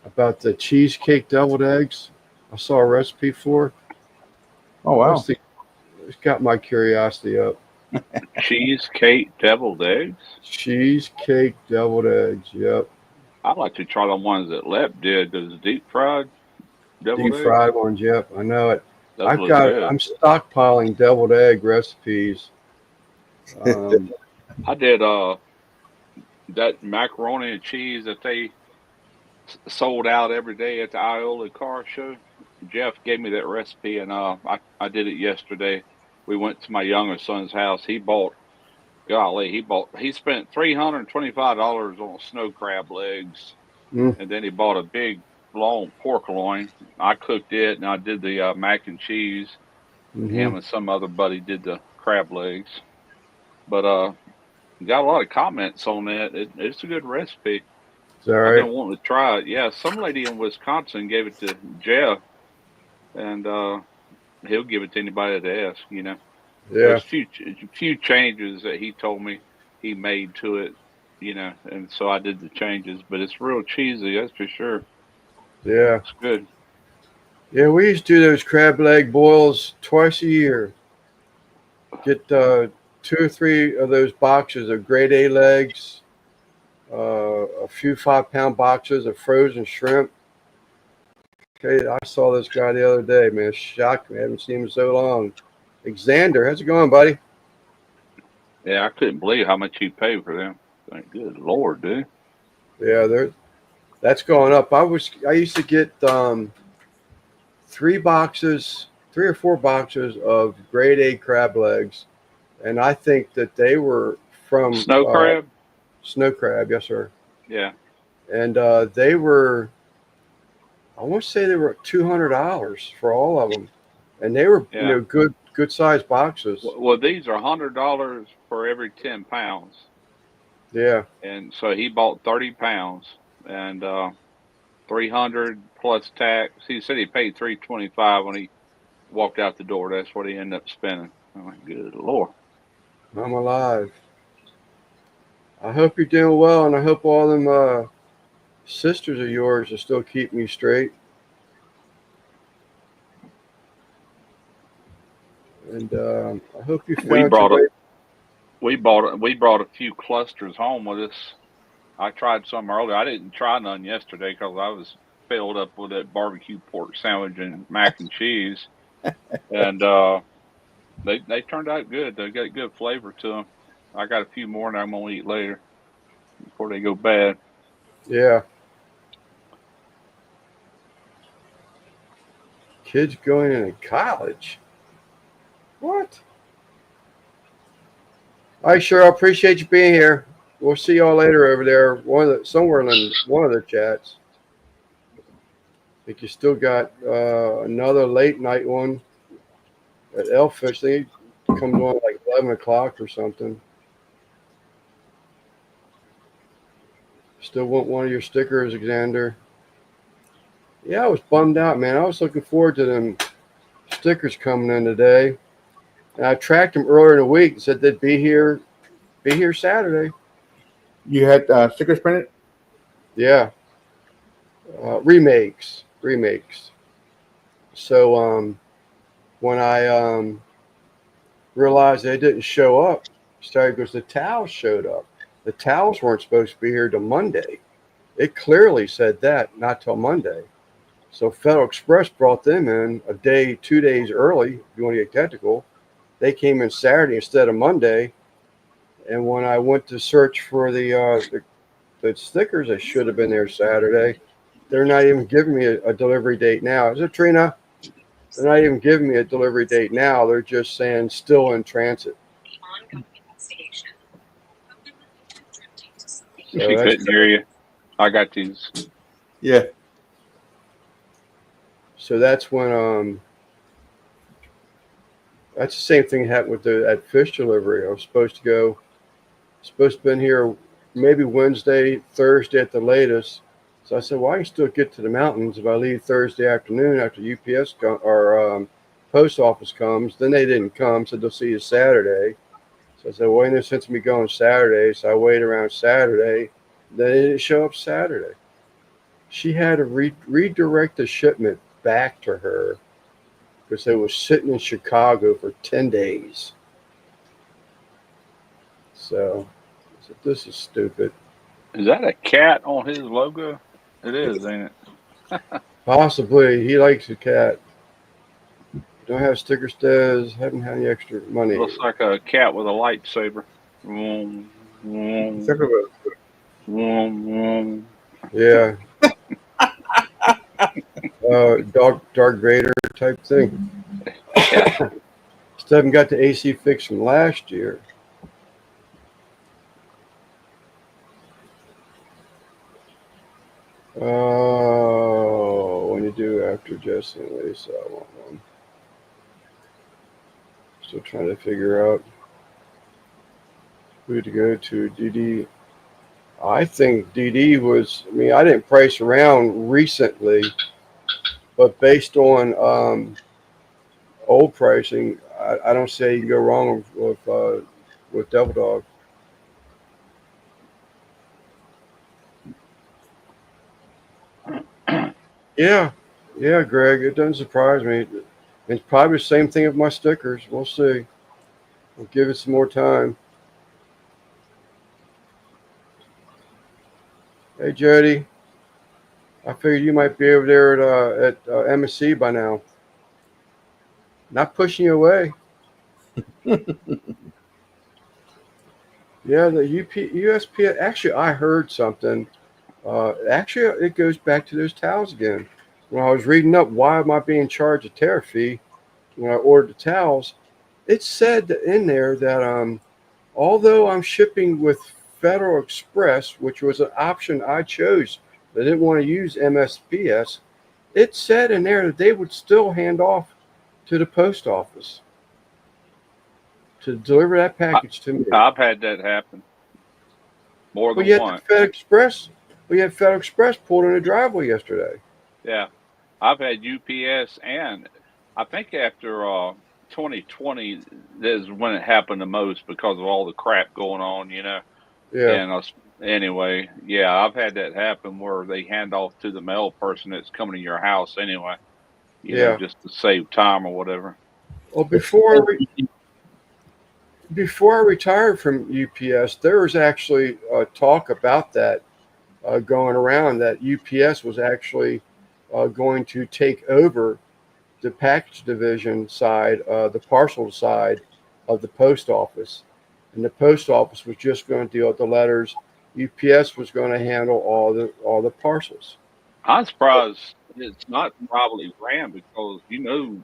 about the cheesecake deviled eggs. I saw a recipe for. Oh wow. It's got my curiosity up. Cheesecake deviled eggs. Cheesecake deviled eggs. Yep. I'd like to try the ones that Lep did. Those deep fried deviled Deep eggs. fried ones. Yep. I know it. Those I'm look good. stockpiling deviled egg recipes. I did that macaroni and cheese that they sold out every day at the Iola car show. Jeff gave me that recipe, and I did it yesterday. We went to my younger son's house. He spent $325 on snow crab legs, and then he bought a big long pork loin. I cooked it, and I did the mac and cheese. Him and some other buddy did the crab legs, but got a lot of comments on that. It's a good recipe. Is that I've right? been wanting to try it. Yeah, some lady in Wisconsin gave it to Jeff, and he'll give it to anybody that asks. You know, Yeah. there's a few changes that he told me he made to it. You know, and so I did the changes, but it's real cheesy, that's for sure. Yeah. It's good. Yeah, we used to do those crab leg boils twice a year. Get 2 or 3 of those boxes of grade A legs, a few 5-pound boxes of frozen shrimp. Okay, I saw this guy the other day, man. Shocked me. I haven't seen him in so long. Xander, how's it going, buddy? Yeah, I couldn't believe how much you paid for them. Like, good Lord, dude. Yeah, that's going up. I used to get 3 or 4 boxes of grade A crab legs, and I think that they were from Snow crab? Snow crab, yes, sir. Yeah. And they were, I want to say they were $200 for all of them, and they were good sized boxes. Well, these are $100 for every 10 pounds. Yeah. And so he bought 30 pounds and 300 plus tax. He said he paid $325 when he walked out the door. That's what he ended up spending. I'm like, good Lord. I'm alive. I hope you're doing well, and I hope all them sisters of yours are still keeping you straight. And I hope you found we brought a few clusters home with us. I tried some earlier. I didn't try none yesterday because I was filled up with that barbecue pork sandwich and mac and cheese, and they turned out good. They got good flavor to them. I got a few more that I'm gonna eat later before they go bad. Yeah. Kids going into college. What? All right, sure. I appreciate you being here. We'll see y'all later over there. Somewhere in one of the chats. I think you still got another late night one at Elfish. They comes on like 11 o'clock or something. Still want one of your stickers, Xander. Yeah, I was bummed out, man. I was looking forward to them stickers coming in today. And I tracked them earlier in the week and said they'd be here Saturday. You had stickers printed? Yeah. Remakes. So when I realized they didn't show up, started because the towels showed up. The towels weren't supposed to be here till Monday. It clearly said that, not till Monday. So Federal Express brought them in 2 days early, if you want to get technical. They came in Saturday instead of Monday. And when I went to search for the stickers, they should have been there Saturday. They're not even giving me a delivery date now. Is it, Trina? They're not even giving me a delivery date now. They're just saying still in transit. She couldn't hear you. I got these. Yeah. So that's when That's the same thing happened with that fish delivery. I was supposed to been here maybe Wednesday, Thursday at the latest. So I said, well, I can still get to the mountains if I leave Thursday afternoon after UPS or post office comes. Then they didn't come, so they'll see you Saturday. So I said, well, ain't no sense in me going Saturday. So I waited around Saturday. Then they didn't show up Saturday. She had to redirect the shipment back to her because they were sitting in Chicago for 10 days. So I said, this is stupid. Is that a cat on his logo? It is, ain't it? Possibly. He likes a cat. Don't have sticker stars. Haven't had any extra money. Looks like a cat with a lightsaber. Vroom, vroom, Exactly what- vroom, vroom. Yeah. Dark Vader type thing. Yeah. Still haven't got the AC fix from last year. Oh, when you do after Jesse and Lisa, I want one. Still trying to figure out who to go to. DD. I think DD was, I mean, I didn't price around recently, but based on old pricing, I don't say you can go wrong with Devil Dog. Yeah, yeah, Greg. It doesn't surprise me. It's probably the same thing with my stickers. We'll see. We'll give it some more time. Hey, Jody. I figured you might be over there at MSC by now. Not pushing you away. Yeah, the USPS. Actually, I heard something. Actually, it goes back to those towels again. When I was reading up, why am I being charged a tariff fee when I ordered the towels? It said in there that although I'm shipping with Federal Express, which was an option I chose, I didn't want to use MSPS. It said in there that they would still hand off to the post office to deliver that package to me. I've had that happen more Well, than yet once. the FedEx Express, we had FedEx Express pulled in the driveway yesterday. Yeah, I've had UPS, and I think after 2020 is when it happened the most because of all the crap going on, you know. Yeah, And anyway, yeah, I've had that happen where they hand off to the mail person that's coming to your house anyway, you know, yeah. just to save time or whatever. Well, before I retired from UPS, there was actually talk about that going around that UPS was actually going to take over the package division side, the parcel side of the post office, and the post office was just going to deal with the letters. UPS was going to handle all the parcels. I'm surprised it's not probably ran because, you know,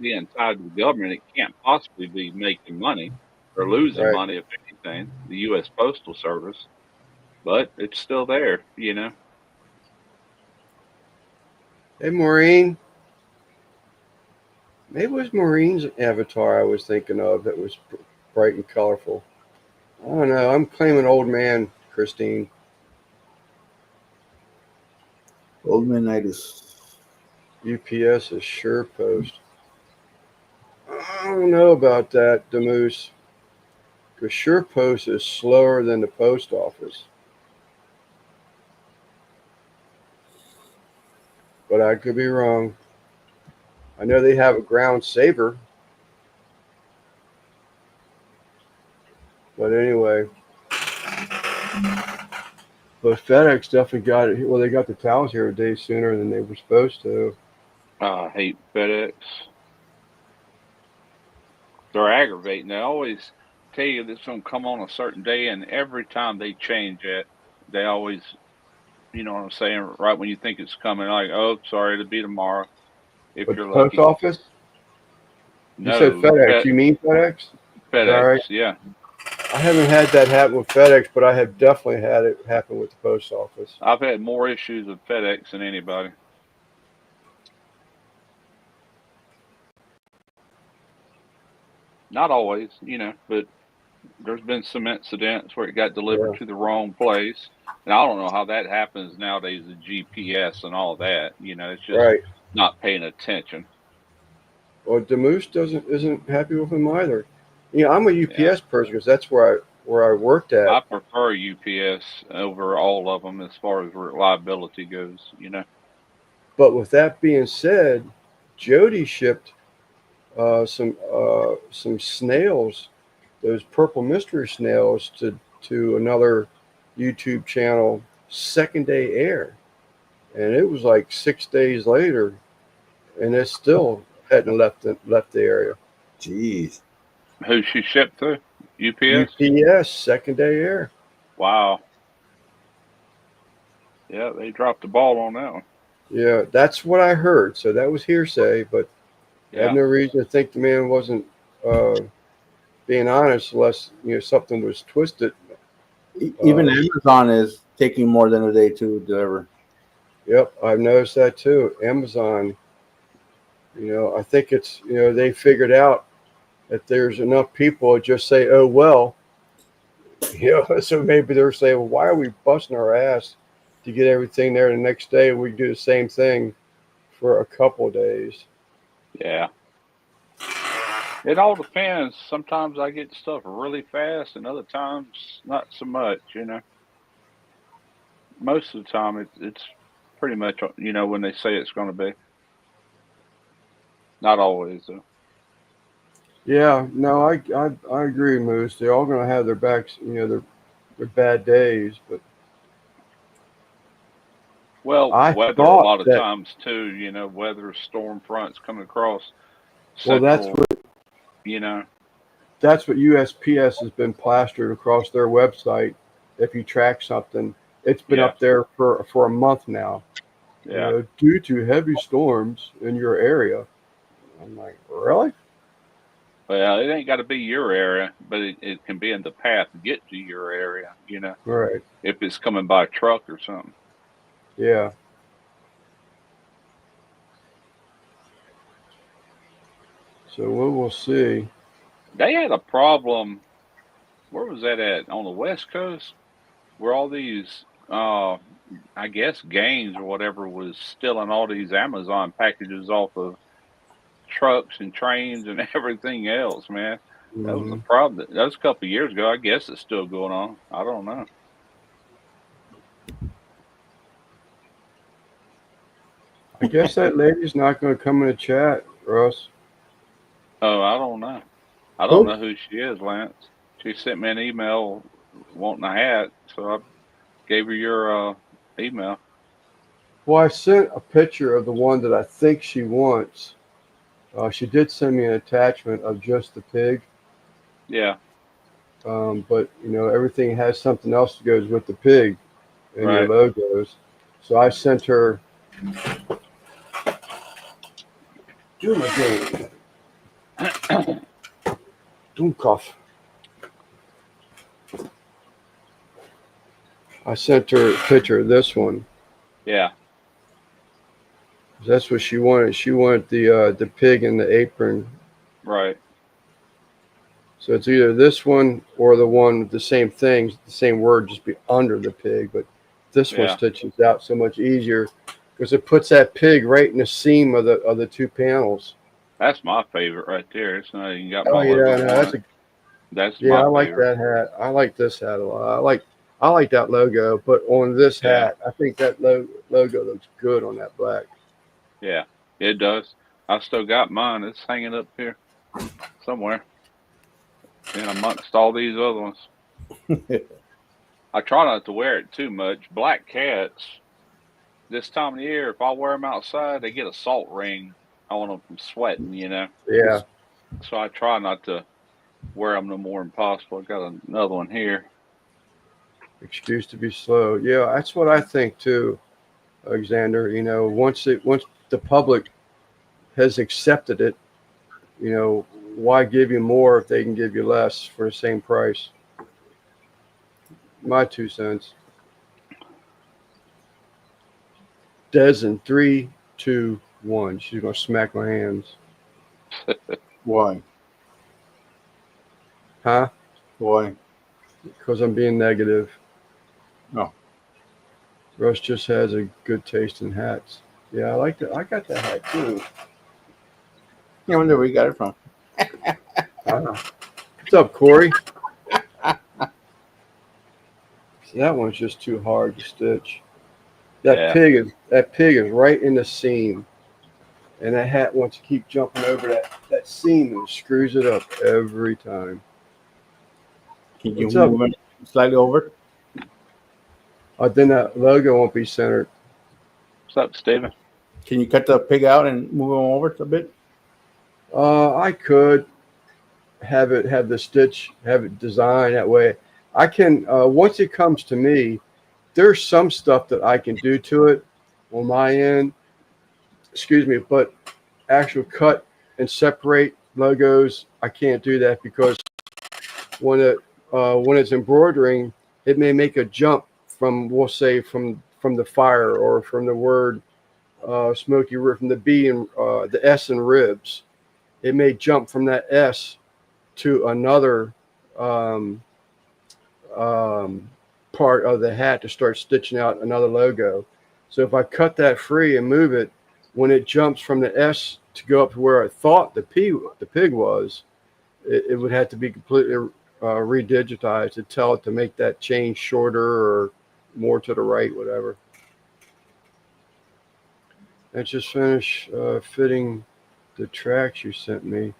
being tied to the government, it can't possibly be making money or losing Right. money, if anything, the U.S. Postal Service, but it's still there, you know. Hey, Maureen. Maybe it was Maureen's avatar I was thinking of that was bright and colorful. I don't know. I'm claiming old man, Christine. Old Midnightish. UPS is sure post. I don't know about that, Demoose. Because SurePost is slower than the post office. But I could be wrong. I know they have a ground saver. But anyway. But FedEx definitely got it. Well, they got the towels here a day sooner than they were supposed to. I hate FedEx. They're aggravating. They always tell you that it's going to come on a certain day, and every time they change it, they always, you know what I'm saying, right when you think it's coming, like, oh, sorry, it'll be tomorrow if But the you're post lucky. office? You said No, FedEx. You mean FedEx? Is that FedEx, right? yeah. I haven't had that happen with FedEx, but I have definitely had it happen with the post office. I've had more issues with FedEx than anybody. Not always, but there's been some incidents where it got delivered Yeah. to the wrong place. And I don't know how that happens nowadays with GPS and all that. It's just Right. not paying attention. Well, Demoose isn't happy with him either. I'm a Yeah. UPS person because that's where I worked at. I prefer UPS over all of them as far as reliability goes. But with that being said, Jody shipped some snails, those purple mystery snails, to another YouTube channel, second day air, and it was like 6 days later, and it still hadn't left the area. Jeez. Who she shipped to? UPS? UPS second day air. Wow. Yeah, they dropped the ball on that one. Yeah, that's what I heard. So that was hearsay, but I have Yeah. no reason to think the man wasn't being honest, unless something was twisted. Even Uh, Amazon is taking more than a day to deliver. Yep, I've noticed that too. Amazon, I think it's they figured out that there's enough people that just say, "Oh well," so maybe they're saying, "Well, why are we busting our ass to get everything there the next day, and we do the same thing for a couple of days?" Yeah. It all depends. Sometimes I get stuff really fast, and other times not so much. Most of the time, it's pretty much when they say it's going to be. Not always though. Yeah, no, I agree, Moose. They're all going to have their backs, their bad days, but Well, I weather a thought lot of that. times too. Weather storm fronts coming across Well, central. You know, that's what USPS has been plastered across their website. If you track something, it's been yeah, up there for a month now. yeah. Due to heavy storms in your area. I'm like, really? Well, it ain't got to be your area, but it can be in the path to get to your area. Right. If it's coming by truck or something. Yeah. So we'll see. They had a problem. Where was that at? On the West Coast, where all these, I guess, gangs or whatever was stealing all these Amazon packages off of trucks and trains and everything else. Man, that was a Hmm. problem. That was a couple of years ago. I guess it's still going on. I don't know. I guess that lady's not going to come in the chat, Russ. Oh, I don't know. I don't Who? know who she is, Lance. She sent me an email wanting a hat, so I gave her your email. Well, I sent a picture of the one that I think she wants. She did send me an attachment of just the pig, Yeah, but everything has something else that goes with the pig and your right. logos. So I sent her. Do my game. Don't cough. I sent her a picture of this one. Yeah, That's what she wanted. She wanted the pig in the apron. right. So it's either this one or the one with the same things, the same word, just be under the pig. But this one Yeah, stitches out so much easier because it puts that pig right in the seam of the two panels. that's my favorite right there. It's not even got Oh my yeah, logo no, on it. That's yeah. my I like favorite. that hat. I like this hat a lot. I like that logo, but on this Yeah, hat, I think that logo looks good on that black. yeah, it does. I still got mine. It's hanging up here somewhere, and amongst all these other ones. I try not to wear it too much. Black cats, this time of the year, if I wear them outside, they get a salt ring on them from sweating. Yeah, So I try not to wear them no more than possible. I got another one here. excuse to be slow. Yeah, that's what I think too, Alexander. Once the public has accepted it, why give you more if they can give you less for the same price? My 2 cents. Des in 3, 2, 1. She's gonna smack my hands. Why? Huh? Why? Because I'm being negative. No. Russ just has a good taste in hats. Yeah, I like that. I got that hat too. I wonder where you got it from. What's up, Corey? See, that one's just too hard to stitch. That Yeah. pig is right in the seam, and that hat wants to keep jumping over that seam and screws it up every time. Can you What's up? move it slightly over? Then that logo won't be centered. What's up, Steven? Can you cut the pig out and move him over a bit? I could have it designed that way. I can once it comes to me, there's some stuff that I can do to it on my end. Excuse me, but actual cut and separate logos, I can't do that because when it's embroidering, it may make a jump from, we'll say, from the fire or from the word smoky rib, from the B and the S in ribs. It may jump from that S to another part of the hat to start stitching out another logo. So if I cut that free and move it, when it jumps from the S to go up to where I thought the pig was, it would have to be completely redigitized to tell it to make that change shorter or more to the right, whatever. Let's just finish fitting the tracks you sent me.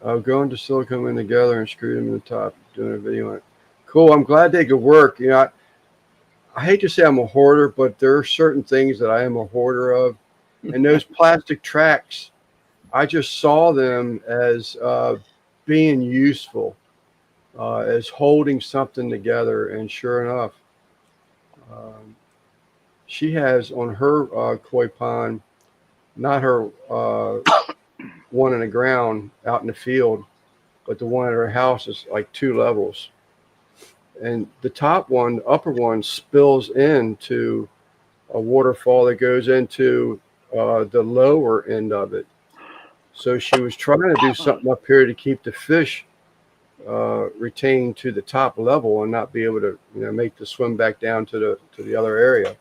I'll go into silicone them together and screw them in the top, doing a video on it. Cool. I'm glad they could work. You know, I hate to say I'm a hoarder, but there are certain things that I am a hoarder of. And those plastic tracks, I just saw them as being useful, as holding something together. And sure enough, she has on her koi pond, not her one in the ground out in the field, but the one at her house is like 2 levels. And the top one, the upper one, spills into a waterfall that goes into the lower end of it. So she was trying to do something up here to keep the fish retained to the top level and not be able to, make the swim back down to the other area.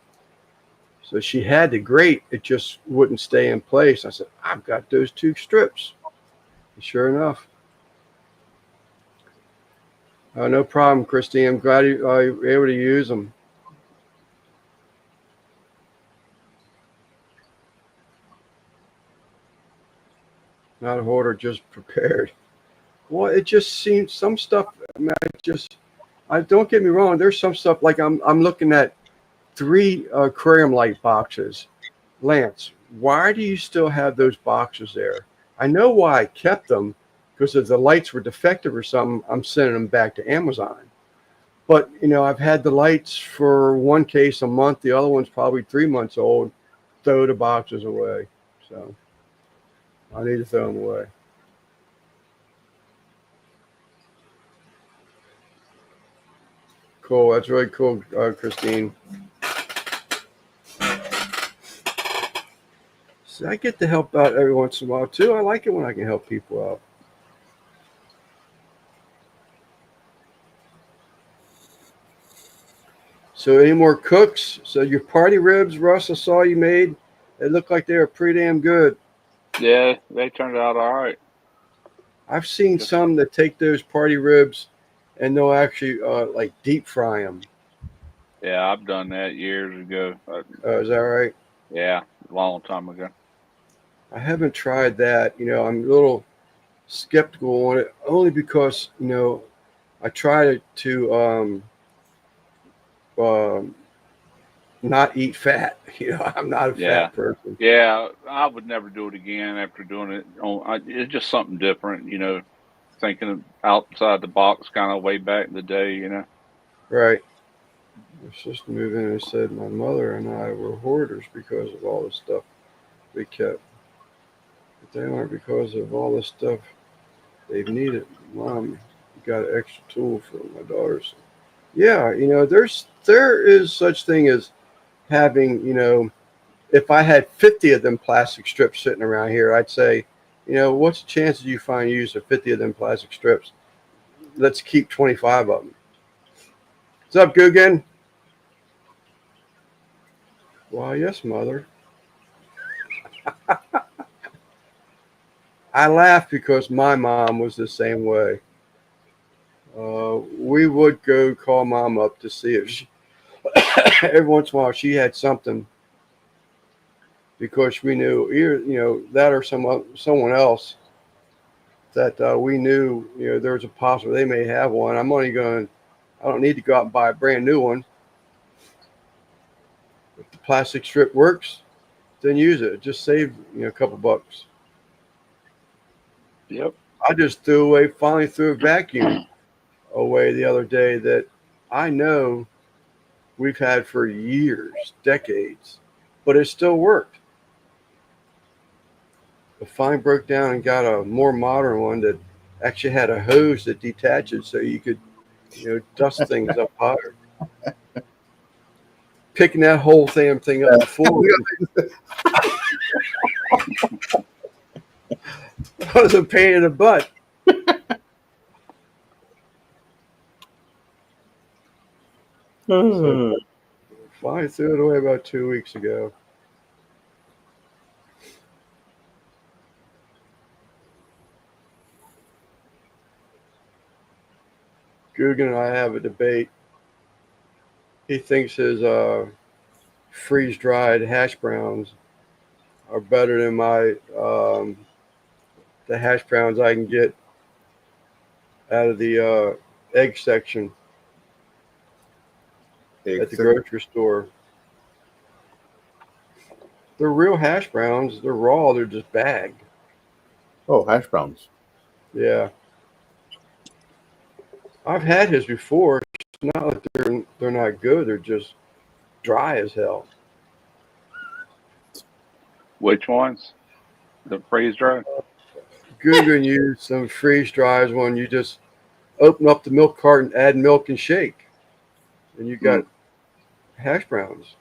So she had the grate, it just wouldn't stay in place. I said, I've got those 2 strips. And sure enough. No problem, Christine. I'm glad you were able to use them. Not a hoarder, just prepared. Well, it just seems some stuff. I mean, I don't get me wrong. There's some stuff like I'm looking at 3 aquarium light boxes. Lance, why do you still have those boxes there? I know why I kept them, because if the lights were defective or something, I'm sending them back to Amazon. But, I've had the lights for one case a month. The other one's probably 3 months old. Throw the boxes away. So I need to throw them away. Cool. That's really cool, Christine. So I get to help out every once in a while, too. I like it when I can help people out. So any more cooks? So your party ribs, Russ, I saw you made. They look like they were pretty damn good. Yeah, they turned out all right. I've seen some that take those party ribs and they'll actually like deep fry them. Yeah, I've done that years ago. Is that right? Yeah, a long time ago. I haven't tried that. I'm a little skeptical on it only because, I try to not eat fat. I'm not a fat person. Yeah, I would never do it again after doing it. It's just something different, thinking outside the box kind of way back in the day, Right. My sister moved in and said my mother and I were hoarders because of all the stuff we kept. But they aren't because of all the stuff they've needed. Mom, you got an extra tool for my daughters. Yeah, there is such thing as having, if I had 50 of them plastic strips sitting around here, I'd say, what's the chances you find use of 50 of them plastic strips? let's keep 25 of them. What's up, Guggen? Why, yes, mother. I laugh because my mom was the same way. We would go call mom up to see if she, every once in a while she had something, because we knew either, that or someone else that we knew, there's a possibility they may have one. I don't need to go out and buy a brand new one. If the plastic strip works, then use it. Just save, a couple bucks. Yep. I just finally threw a vacuum away the other day that I know we've had for years, decades, but it still worked. I finally broke down and got a more modern one that actually had a hose that detaches so you could, dust things up higher. Picking that whole damn thing up before was a pain in the butt. So, finally threw it away about 2 weeks ago. Guggen and I have a debate. He thinks his freeze-dried hash browns are better than my the hash browns I can get out of the egg section at the grocery store. They're real hash browns. They're raw. They're just bagged. Oh, hash browns. Yeah. I've had his before. It's not like they're not good. They're just dry as hell. Which ones? The freeze dry? Guggen used some freeze dries when you just open up the milk carton, add milk, and shake, and you got hash browns.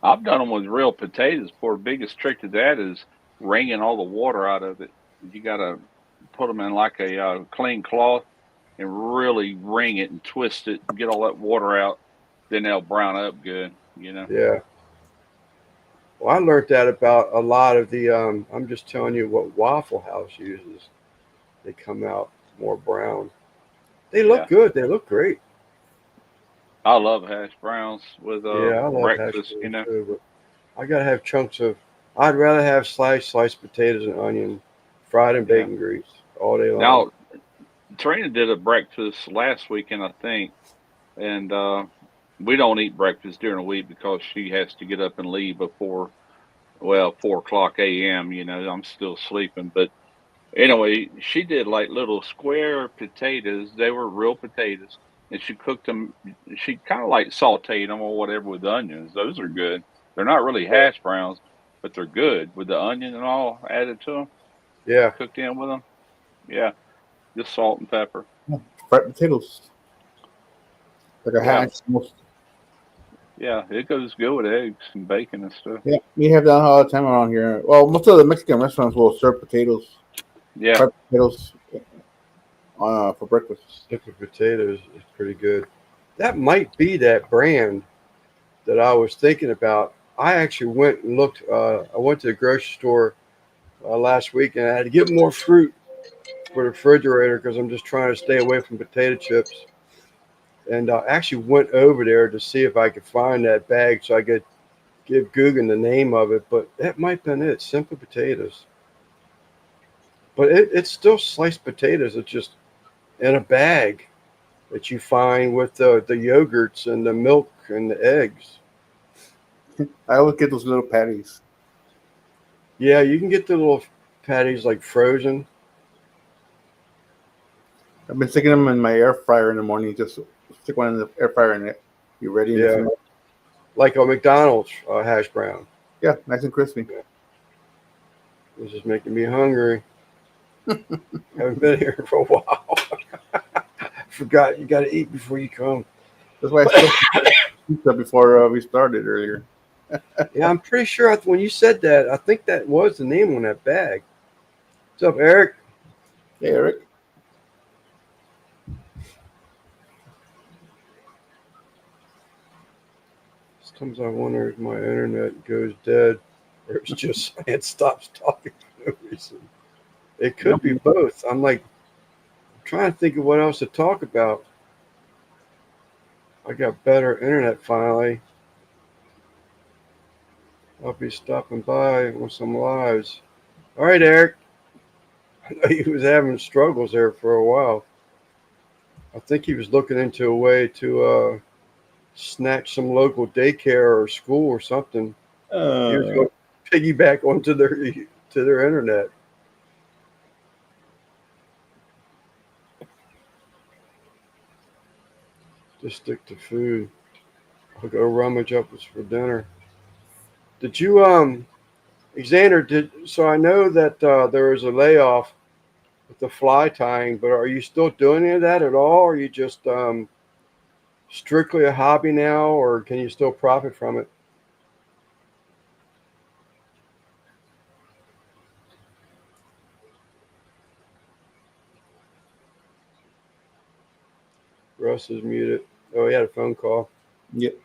I've done them with real potatoes. The biggest trick to that is wringing all the water out of it. You got to put them in like a clean cloth and really wring it and twist it and get all that water out. Then they'll brown up good, Yeah. Well, I learned that about a lot of the, I'm just telling you what Waffle House uses. They come out more brown. They look good. They look great. I love hash browns with I love breakfast, hash browns too, but I got to have chunks of, I'd rather have sliced potatoes and onion, fried in bacon grease all day long. Now, Trina did a breakfast last weekend, I think, and we don't eat breakfast during the week because she has to get up and leave before, 4:00 a.m. I'm still sleeping. But anyway, she did like little square potatoes. They were real potatoes, and she cooked them. She kind of like sauteed them or whatever with onions. Those are good. They're not really hash browns, but they're good with the onion and all added to them. Yeah. Cooked in with them. Yeah. Just salt and pepper. Fried potatoes. Like a hash almost. Yeah, it goes good with eggs and bacon and stuff. Yeah, we have that all the time around here. Well, most of the Mexican restaurants will serve potatoes. Yeah. Fried potatoes for breakfast. Stick with potatoes is pretty good. That might be that brand that I was thinking about. I actually went and looked. I went to the grocery store last week, and I had to get more fruit for the refrigerator because I'm just trying to stay away from potato chips. And I actually went over there to see if I could find that bag so I could give Guggen the name of it. But that might have been it, Simple Potatoes. But it's still sliced potatoes. It's just in a bag that you find with the yogurts and the milk and the eggs. I always get those little patties. Yeah, you can get the little patties like frozen. I've been sticking them in my air fryer in the morning. Just stick one in the air fryer and you're ready. Yeah, like a McDonald's hash brown. Yeah, nice and crispy. This is making me hungry. Haven't been here for a while. Forgot you got to eat before you come. That's why I still pizza before we started earlier. Yeah, I'm pretty sure when you said that, I think that was the name on that bag. What's up, Eric? Hey, Eric. Sometimes I wonder if my internet goes dead or it's just it stops talking for no reason. It could be both. I'm like trying to think of what else to talk about. I got better internet finally. I'll be stopping by on some lives. All right, Eric. I know he was having struggles there for a while. I think he was looking into a way to snatch some local daycare or school or something. He was going to piggyback onto their internet. Just stick to food. I'll go rummage up what's for dinner. Did you Xander? So I know that there was a layoff with the fly tying, but are you still doing any of that at all? Or are you just strictly a hobby now, or can you still profit from it? Russ is muted. Oh, he had a phone call. Yep.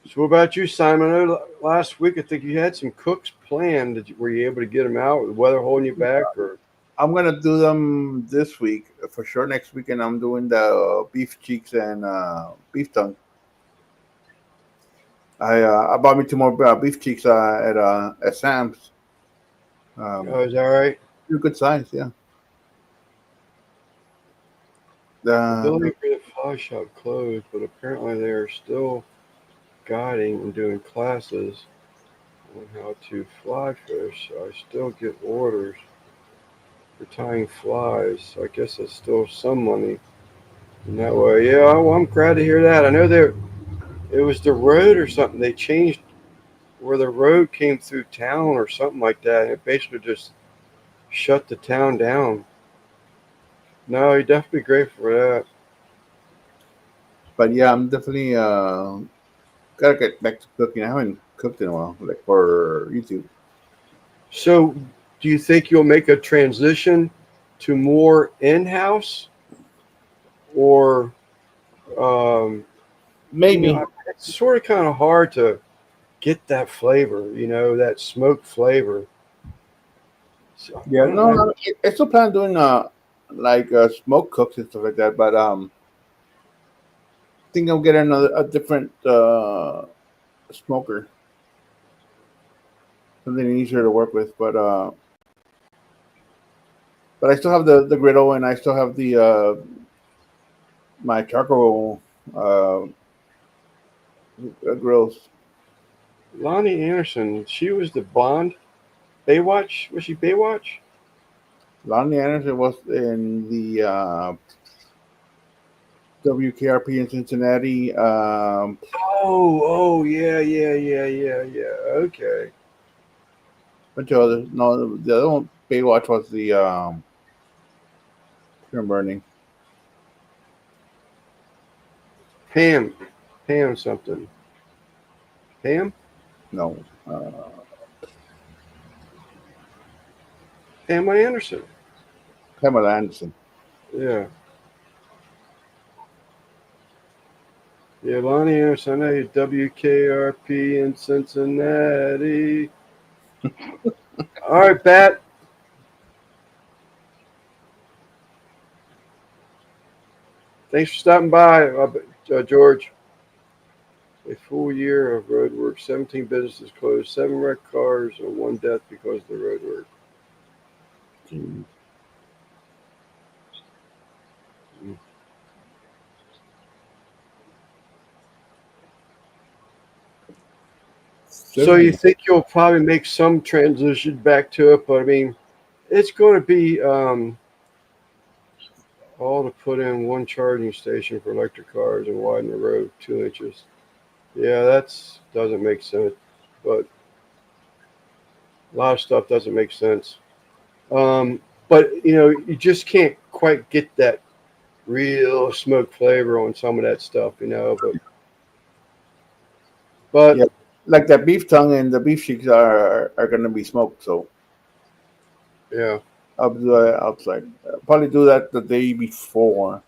So what about you, Simon? I know last week I think you had some cooks planned. Were you able to get them out? Was the weather holding you back? Or I'm gonna do them this week for sure. Next weekend, I'm doing the beef cheeks and beef tongue. I bought me 2 more beef cheeks at Sam's. oh, is that right? They're good size, yeah. The building for the fly shop closed, but apparently they are still guiding and doing classes on how to fly fish. So I still get orders for tying flies. So I guess it's still some money in that way. Yeah, well, I'm glad to hear that. I know it was the road or something. They changed where the road came through town or something like that. And it basically just shut the town down. No, you're definitely grateful for that. But yeah, I'm definitely gotta get back to cooking. I haven't cooked in a while, like for YouTube. So, do you think you'll make a transition to more in-house, or Maybe. it's sort of kind of hard to get that flavor, that smoked flavor. So, Yeah, I don't know. no, I still plan on doing like smoke cooks and stuff like that. But I think I'll get a different smoker, something easier to work with. But I still have the griddle, and I still have the my charcoal grills. Lonnie Anderson, she was the Bond. Baywatch? Was she Baywatch? Lonnie Anderson was in the WKRP in Cincinnati. Oh, yeah. Okay. Bunch of others. No, the other one, Baywatch, was the Pure Burning. Pam something. Pam? No, Pamela Anderson. Pamela Anderson. Yeah. Yeah, Lonnie Anderson. I know you WKRP in Cincinnati. All right, Pat. Thanks for stopping by, George. A full year of road work, 17 businesses closed, 7 wrecked cars, and 1 death because of the road work. So you think you'll probably make some transition back to it, but I mean, it's going to be all to put in 1 charging station for electric cars and widen the road 2 inches. Yeah, that doesn't make sense, but a lot of stuff doesn't make sense. But you just can't quite get that real smoke flavor on some of that stuff, But Yeah, like that beef tongue and the beef cheeks are going to be smoked. So yeah, I'll do that outside. Probably do that the day before,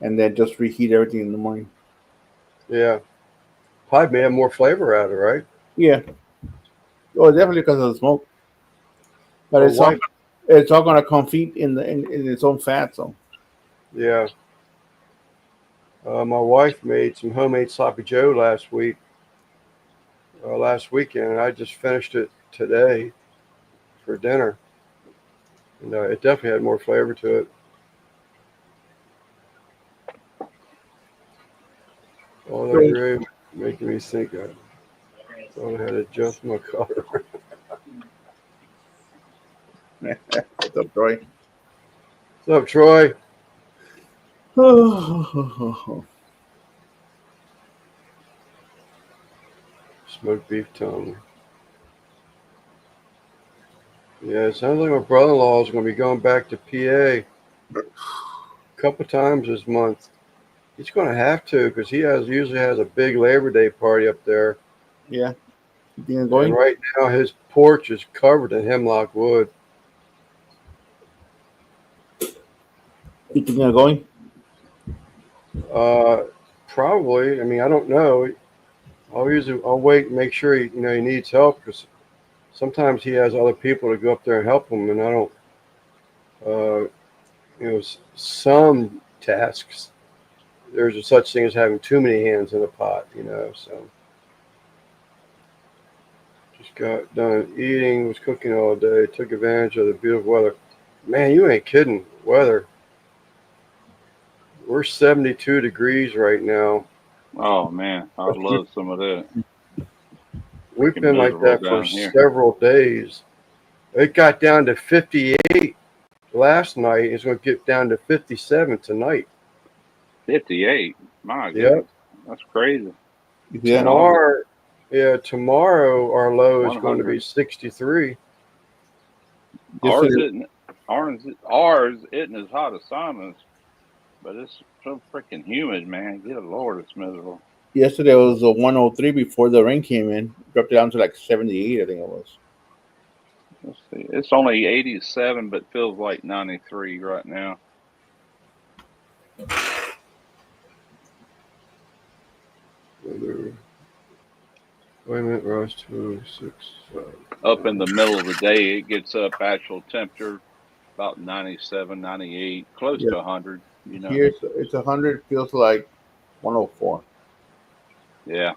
and then just reheat everything in the morning. Yeah. Probably may have more flavor out of it, right? Yeah. Oh, definitely because of the smoke. But Well, wife, it's all gonna confit in its own fat. So yeah. My wife made some homemade sloppy Joe last weekend, and I just finished it today for dinner. And it definitely had more flavor to it. All that gravy making me think I thought I had to adjust my color. what's up, Troy? What's up, Troy? Smoked beef tongue. Yeah, it sounds like my brother-in-law is going to be going back to PA a couple times this month. He's going to have to because he usually has a big Labor Day party up there. Yeah. You think it's And going? right now his porch is covered in hemlock wood. You think it's going? Probably. I mean, I don't know. I'll wait and make sure he needs help because sometimes he has other people to go up there and help him, and I don't. Some tasks there's a such thing as having too many hands in a pot, So just got done eating, was cooking all day, took advantage of the beautiful weather. Man, you ain't kidding. Weather. We're 72 degrees right now. Oh man, I'd love some of that. We've Freaking been like that miserable for down here. several days. It got down to 58 last night. It's going to get down to 57 tonight. 58. My Yep. goodness, that's crazy. Yeah. Tomorrow our low is going to be 100. 63. Ours isn't as hot as Simon's, but it's so freaking humid, man. Good Lord, it's miserable. Yesterday was a 103 before the rain came in. Dropped it down to like 78, I think it was. Let's see. It's only 87, but feels like 93 right now. Wait a minute, Ross, 206. Up in the middle of the day, it gets up actual temperature about 97, 98, close to 100, Here it's 100, feels like 104. Yeah.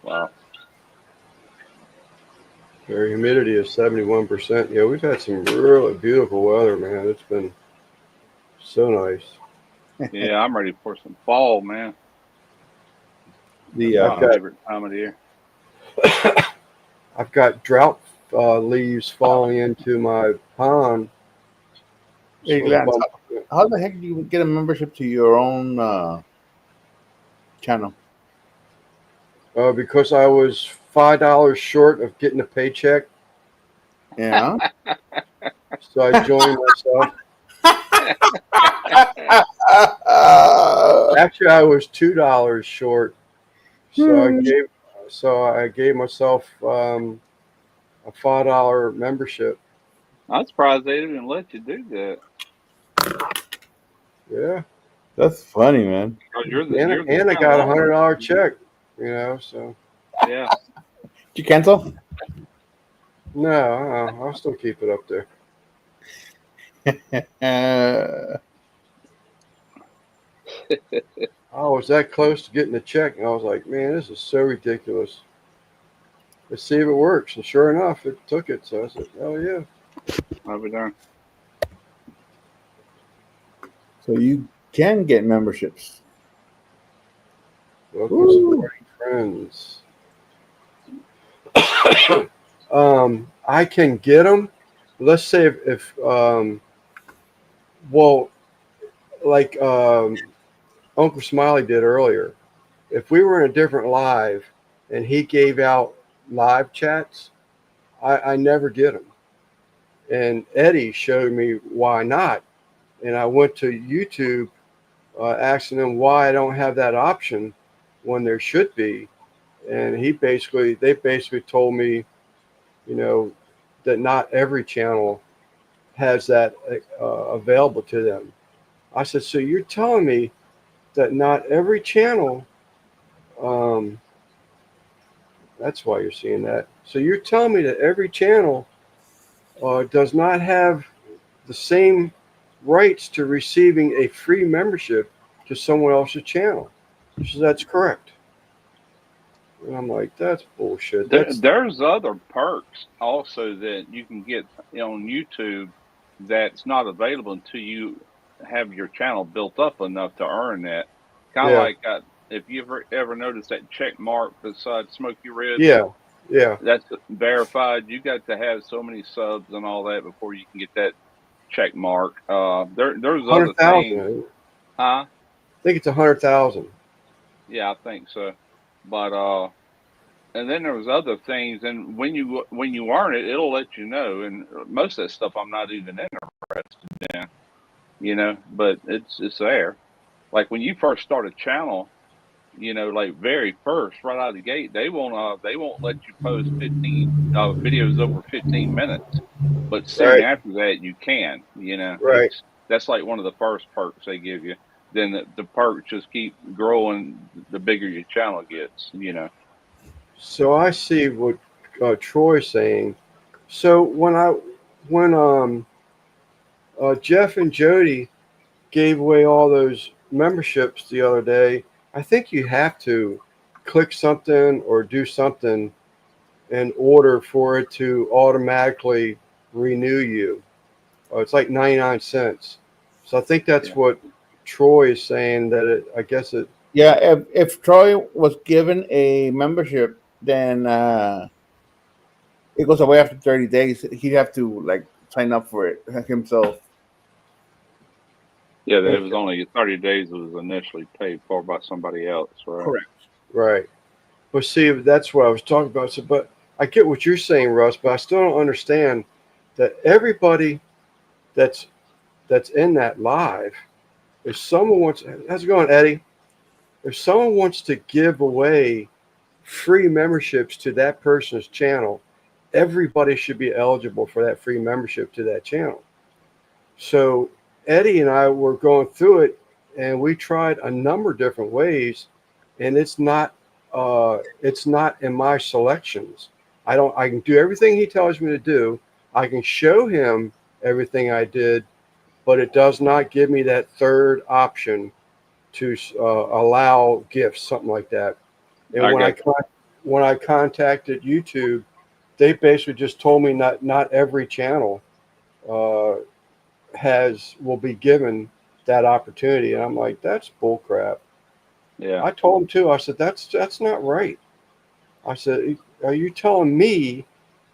Wow. Their humidity is 71%. Yeah, we've had some really beautiful weather, man. It's been so nice. Yeah, I'm ready for some fall, man. The My favorite time of the year. I've got drought leaves falling into my pond. Hey, So Lance, how the heck do you get a membership to your own channel? because I was $5 short of getting a paycheck, Yeah. so I joined myself. Actually, I was $2 short, so I gave myself a $5 membership. I'm surprised they didn't let you do that. Yeah, That's funny, man. and I got a $100 check. So Yeah. Did you cancel? no, I'll still keep it up there. I was that close to getting the check, and I was like, man, this is so ridiculous. Let's see if it works. And sure enough, it took it. So I said, oh, yeah. I'll be darned. So you can get memberships. Welcome, supporting friends. I can get them. Let's say if like Uncle Smiley did earlier, if we were in a different live and he gave out live chats, I never get them. And Eddie showed me why not. And I went to YouTube asking them why I don't have that option when there should be. And they basically told me, that not every channel has that available to them. I said, so you're telling me that not every channel, that's why you're seeing that. So you're telling me that every channel does not have the same rights to receiving a free membership to someone else's channel. She said, that's correct. And I'm like, that's bullshit. There's other perks also that you can get on YouTube that's not available until you have your channel built up enough to earn that. Kind of like if you ever noticed that check mark beside Smoky Red. Yeah. That's verified. You got to have so many subs and all that before you can get that check mark. There's other things. Huh? I think it's 100,000. Yeah, I think so. But and then there was other things, and when you earn it, it'll let you know. And most of that stuff I'm not even interested in, but it's there. Like when you first start a channel, like very first, right out of the gate, they won't let you post 15 videos over 15 minutes. But soon after that, you can. Right. That's like one of the first perks they give you. Then the perks just keep growing the bigger your channel gets. So I see what Troy's saying. So when Jeff and Jody gave away all those memberships the other day, I think you have to click something or do something in order for it to automatically renew you. It's like 99 cents. So I think that's what Troy is saying, that I guess it. Yeah, if Troy was given a membership, then it goes away after 30 days. He'd have to sign up for it himself. Yeah, it was only 30 days. It was initially paid for by somebody else, right? Correct. Right. But see, that's what I was talking about. So, but I get what you're saying, Russ, but I still don't understand that everybody that's in that live, if someone wants, how's it going, Eddie? If someone wants to give away free memberships to that person's channel, everybody should be eligible for that free membership to that channel. So Eddie and I were going through it, and we tried a number of different ways, and it's not in my selections. I can do everything he tells me to do. I can show him everything I did, but it does not give me that third option to allow gifts, something like that. And when I contacted YouTube, they basically just told me not every channel will be given that opportunity. And I'm like, that's bull crap. Yeah. I told him too. I said, that's not right. I said, are you telling me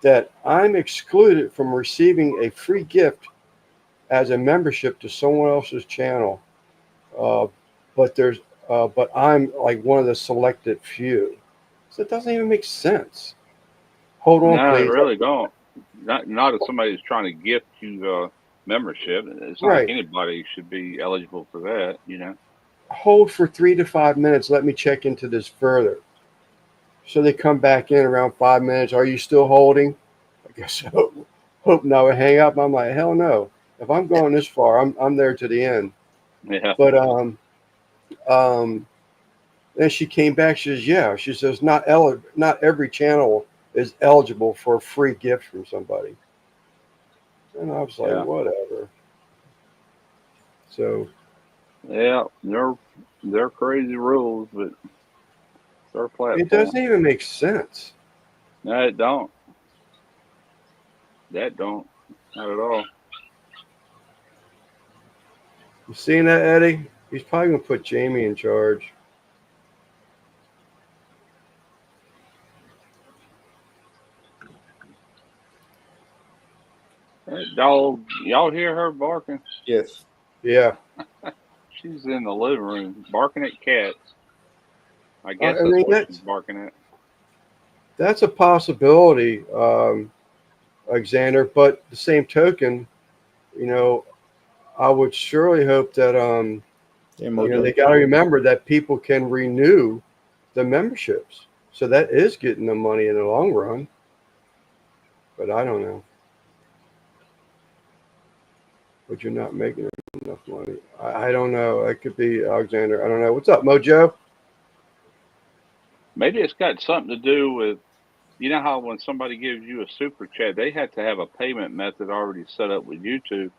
that I'm excluded from receiving a free gift as a membership to someone else's channel? But I'm like one of the selected few. So it doesn't even make sense. Hold on, no, please. No, really don't. Not if somebody's trying to gift you membership. It's not like anybody should be eligible for that, Hold for 3 to 5 minutes. Let me check into this further. So they come back in around 5 minutes. Are you still holding? I guess so. Hope not. I hang up. I'm like, hell no. If I'm going this far, I'm there to the end. Yeah. But then she came back. She says, yeah. She says, not every channel is eligible for a free gift from somebody. And I was like, whatever. So. Yeah, they're crazy rules, but it's their platform. It doesn't even make sense. No, it don't. That don't. Not at all. You seeing that, Eddie? He's probably going to put Jamie in charge. That dog, y'all hear her barking? Yes. Yeah. She's in the living room barking at cats. I guess that's what she's barking at. That's a possibility, Alexander. But the same token, I would surely hope that they got to remember that people can renew the memberships. So that is getting them money in the long run. But I don't know. but you're not making enough money. I don't know. It could be Alexander. I don't know. What's up, Mojo? Maybe it's got something to do with, you know how when somebody gives you a super chat, they have to have a payment method already set up with YouTube.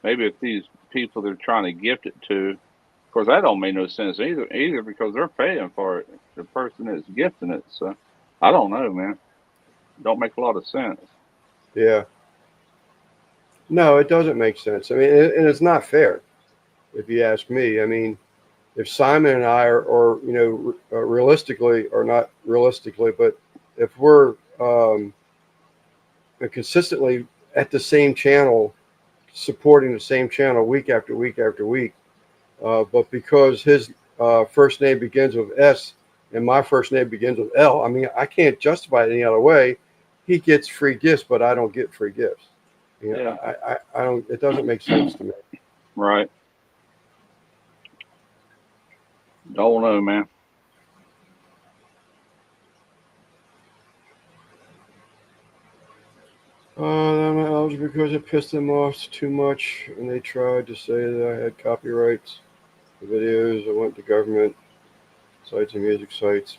Maybe if these people they're trying to gift it to, of course, that don't make no sense either because they're paying for it, the person that's gifting it. So I don't know, man. Don't make a lot of sense. Yeah. No, it doesn't make sense. I mean, and it's not fair, if you ask me. I mean, if Simon and I are realistically, or not realistically, but if we're consistently at the same channel, supporting the same channel week after week after week, but because his first name begins with S and my first name begins with L, I mean, I can't justify it any other way. He gets free gifts, but I don't get free gifts. You know, Yeah. I don't. It doesn't make sense to me. Right. Don't know, man. I'm not eligible because it pissed them off too much, and they tried to say that I had copyrights. The videos I went to government sites and music sites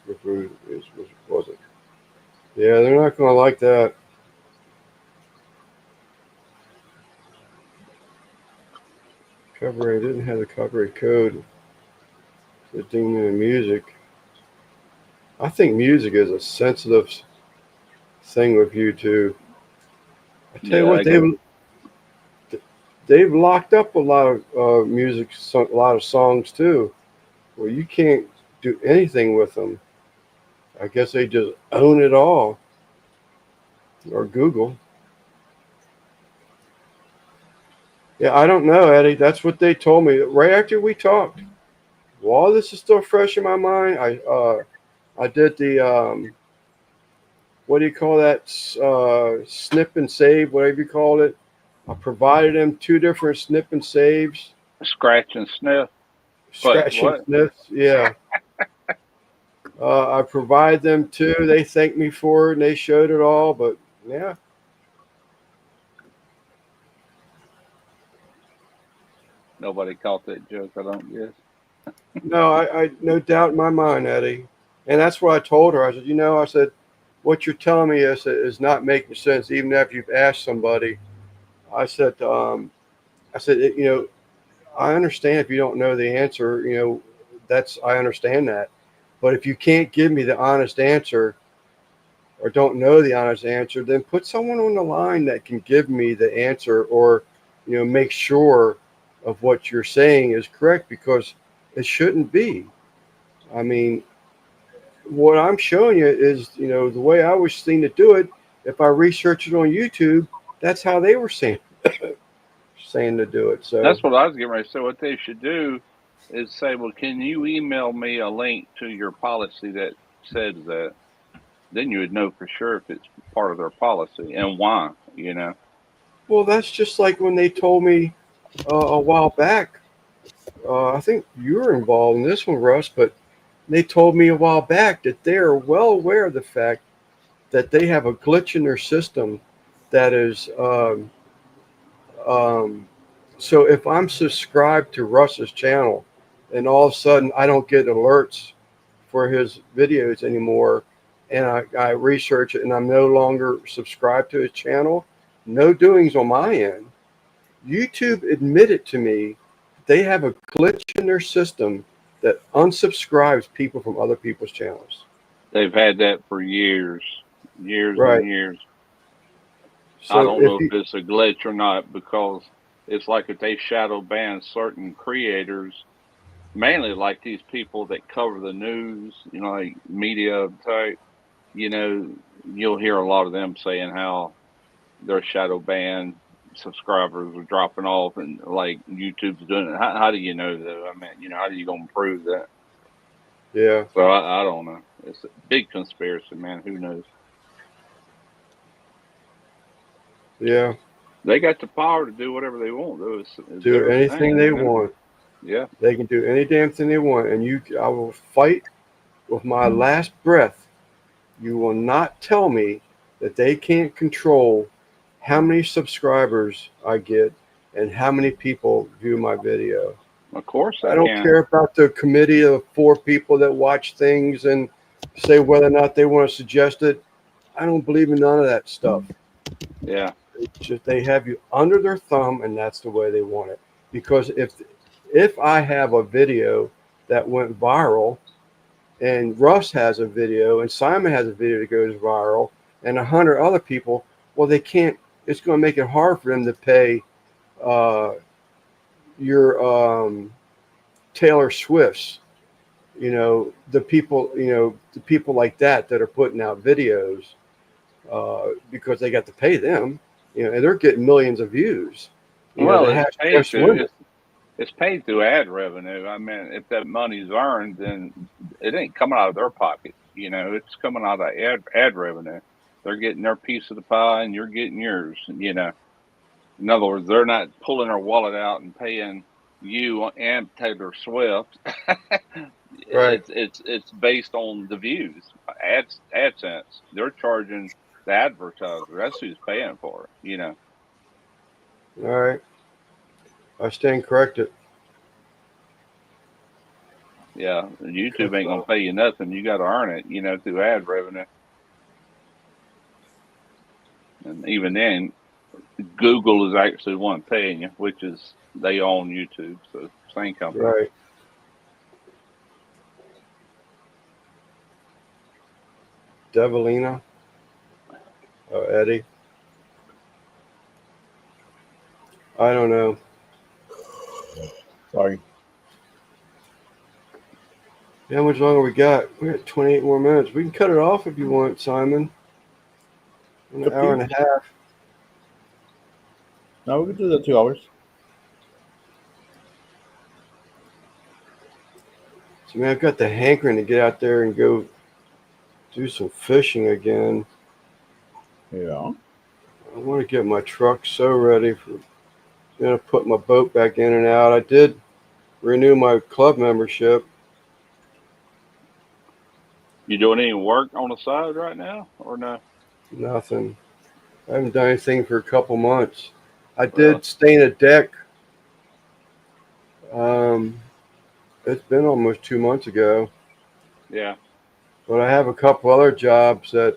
wasn't. Yeah, they're not going to like that. Copyright didn't have the copyright code. The thing in music. I think music is a sensitive thing with YouTube. I tell you what, they've locked up a lot of music, a lot of songs too, where you can't do anything with them. I guess they just own it all, or Google. Yeah, I don't know, Eddie. That's what they told me right after we talked. While this is still fresh in my mind, I did the what do you call that? Snip and save, whatever you call it. I provided them 2 different snip and saves. Scratch and sniff. Scratch and sniffs, yeah. I provide them 2. They thanked me for it and they showed it all, but yeah. Nobody caught that joke, I don't guess. No, I no doubt in my mind, Eddie. And that's what I told her. I said, I said, what you're telling me is not making sense, even if you've asked somebody. I said, I understand if you don't know the answer, I understand that. But if you can't give me the honest answer or don't know the honest answer, then put someone on the line that can give me the answer or, make sure of what you're saying is correct, because it shouldn't be. I mean, what I'm showing you is, the way I was seen to do it. If I research it on YouTube, that's how they were saying to do it. So that's what I was getting ready to say. What they should do is say, well, can you email me a link to your policy that says that? Then you would know for sure if it's part of their policy and why, Well, that's just like when they told me a while back. I think you were involved in this one, Russ, but they told me a while back that they are well aware of the fact that they have a glitch in their system that is so if I'm subscribed to Russ's channel and all of a sudden I don't get alerts for his videos anymore, and I research it and I'm no longer subscribed to his channel, no doings on my end. YouTube admitted to me they have a glitch in their system that unsubscribes people from other people's channels. They've had that for years Right. and years. So I don't know if it's a glitch or not, because it's like if they shadow ban certain creators, mainly like these people that cover the news, like media type, you'll hear a lot of them saying how their shadow ban subscribers are dropping off, and like YouTube's doing it. How do you know though? I mean, how do you gonna prove that? Yeah. So I don't know. It's a big conspiracy, man. Who knows? Yeah. They got the power to do whatever they want, though. Do anything they want. Yeah. They can do any damn thing they want, and I will fight with my last breath. You will not tell me that they can't control how many subscribers I get and how many people view my video. Of course I they don't can. care about the committee of 4 people that watch things and say whether or not they want to suggest it. I don't believe in none of that stuff. Yeah. It's just they have you under their thumb, and that's the way they want it. Because if I have a video that went viral, and Russ has a video, and Simon has a video that goes viral, and 100 other people, well, they can't. It's going to make it hard for them to pay your Taylor Swift's. The people like that are putting out videos because they got to pay them. And they're getting millions of views. Well, they have it's paid just women. it's paid through ad revenue. I mean, if that money's earned, then it ain't coming out of their pocket. It's coming out of ad revenue. They're getting their piece of the pie, and you're getting yours. In other words, they're not pulling their wallet out and paying you and Taylor Swift. Right. It's based on the views, AdSense. They're charging the advertiser. That's who's paying for it. All right. I stand corrected. Yeah, YouTube ain't gonna pay you nothing. You got to earn it, through ad revenue. And even then, Google is actually one paying you, which is they own YouTube, so same company. Right. Devilina. Eddie. I don't know. Sorry. How much longer we got? We got 28 more minutes. We can cut it off if you want, Simon. An hour and a half. No, we can do the 2 hours. So, man, I've got the hankering to get out there and go do some fishing again. Yeah. I want to get my truck so ready for put my boat back in and out. I did renew my club membership. You doing any work on the side right now, or no? Nothing. I haven't done anything for a couple months. I did stain a deck. It's been almost 2 months ago. Yeah. But I have a couple other jobs that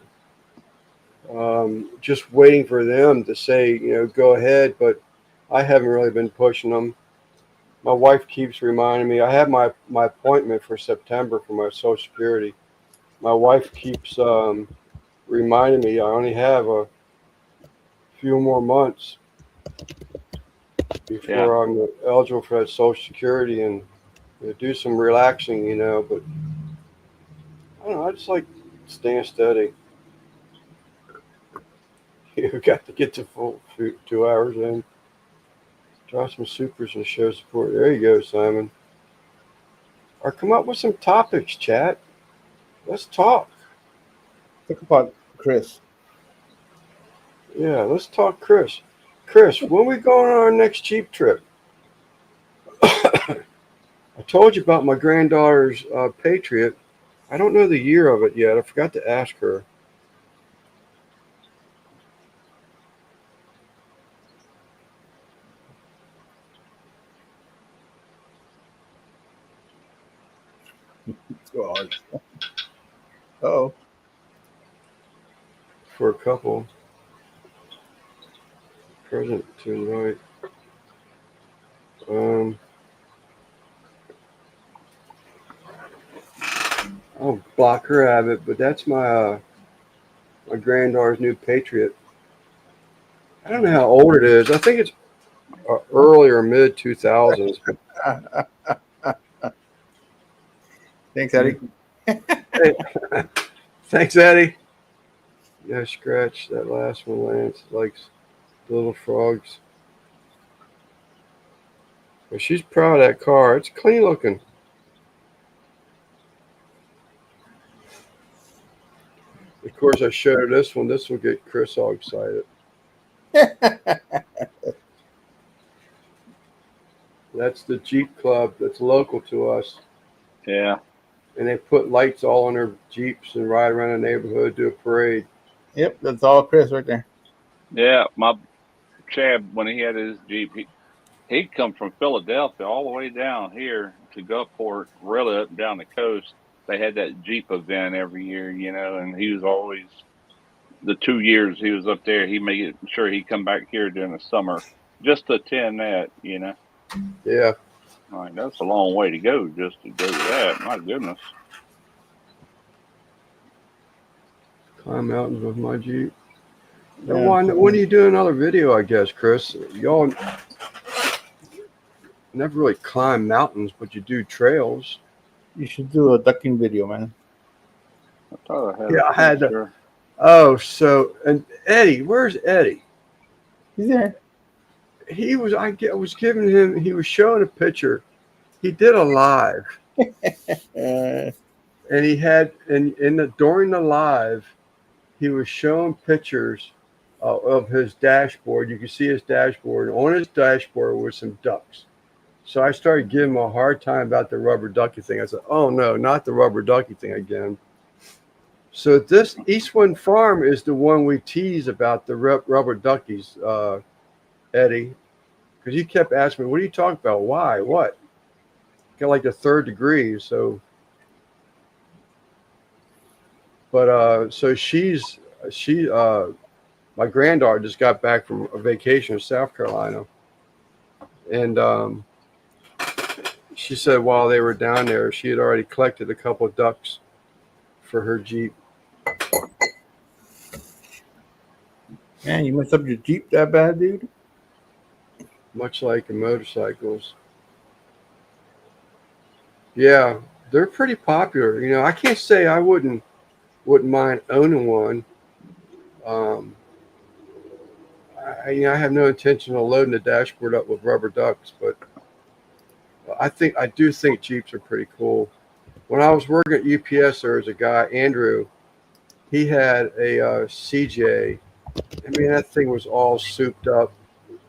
just waiting for them to say, go ahead. But I haven't really been pushing them. My wife keeps reminding me. I have my appointment for September for my Social Security. My wife keeps reminding me I only have a few more months before I'm eligible for that Social Security and do some relaxing, But I don't know. I just like staying steady. You got to get to full 2 hours in. Draw some supers and show support. There you go, Simon. Or come up with some topics, chat. Let's talk. Think about Chris. Yeah, let's talk Chris. Chris, when we going on our next Jeep trip? I told you about my granddaughter's Patriot. I don't know the year of it yet. I forgot to ask her. God. Oh. For a couple. Present to invite. I'll block her out of it, but that's my granddaughter's new Patriot. I don't know how old it is. I think it's early or mid 2000s. Thanks, Eddie. Hey, thanks, Eddie. Yeah, scratch that last one. Lance likes the little frogs. But she's proud of that car. It's clean looking. Of course, I showed her this one. This will get Chris all excited. That's the Jeep Club that's local to us. Yeah. And they put lights all on their Jeeps and ride around the neighborhood, do a parade. Yep, that's all Chris right there. Yeah, my Chad, when he had his Jeep, he'd come from Philadelphia all the way down here to Gulfport, really up and down the coast. They had that Jeep event every year, and he was always the 2 years he was up there. He made sure he'd come back here during the summer just to attend that. Yeah. Like, that's a long way to go just to go to that. My goodness. Climb mountains with my Jeep. Yeah. When are you doing another video, I guess, Chris? Y'all never really climb mountains, but you do trails. You should do a ducking video, man. I thought I had Yeah, a I had to- picture. Oh, and Eddie, where's Eddie? He's there. He was giving him, he was showing a picture. He did a live, Uh, and he had, during the live, he was showing pictures of his dashboard. You can see his dashboard. On his dashboard were some ducks. So I started giving him a hard time about the rubber ducky thing. I said, oh no, not the rubber ducky thing again. So this Eastwind Farm is the one we tease about the rubber duckies, Eddie, because you kept asking me, what are you talking about? Why? What? Got like the third degree. So, but so my granddaughter just got back from a vacation in South Carolina, and she said while they were down there, she had already collected a couple of ducks for her Jeep. man, you messed up your Jeep that bad, dude? Much like in motorcycles. Yeah, they're pretty popular. I can't say I wouldn't mind owning one. I have no intention of loading the dashboard up with rubber ducks, but I do think Jeeps are pretty cool. When I was working at UPS, there was a guy, Andrew. He had a CJ. I mean, that thing was all souped up,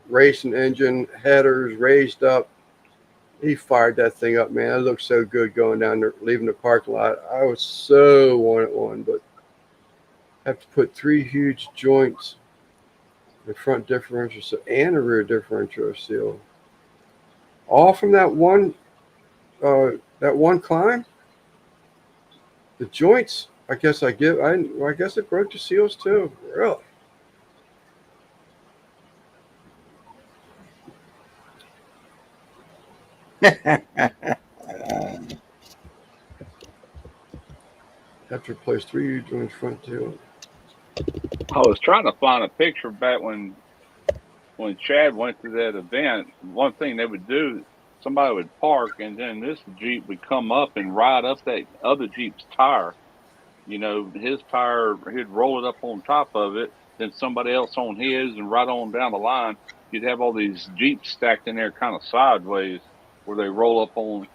racing engine, headers raised up. He fired that thing up, man. It looked so good going down there, leaving the parking lot. I was so wanted one, but have to put 3 huge joints, the front differential seal and the rear differential seal, all from that one climb. The joints, I guess I guess it broke the seals too. Really? Have to replace 3 huge joints front too. I was trying to find a picture back when Chad went to that event. One thing they would do, somebody would park, and then this Jeep would come up and ride up that other Jeep's tire. His tire, he'd roll it up on top of it, then somebody else on his, and right on down the line, you'd have all these Jeeps stacked in there kind of sideways where they roll up on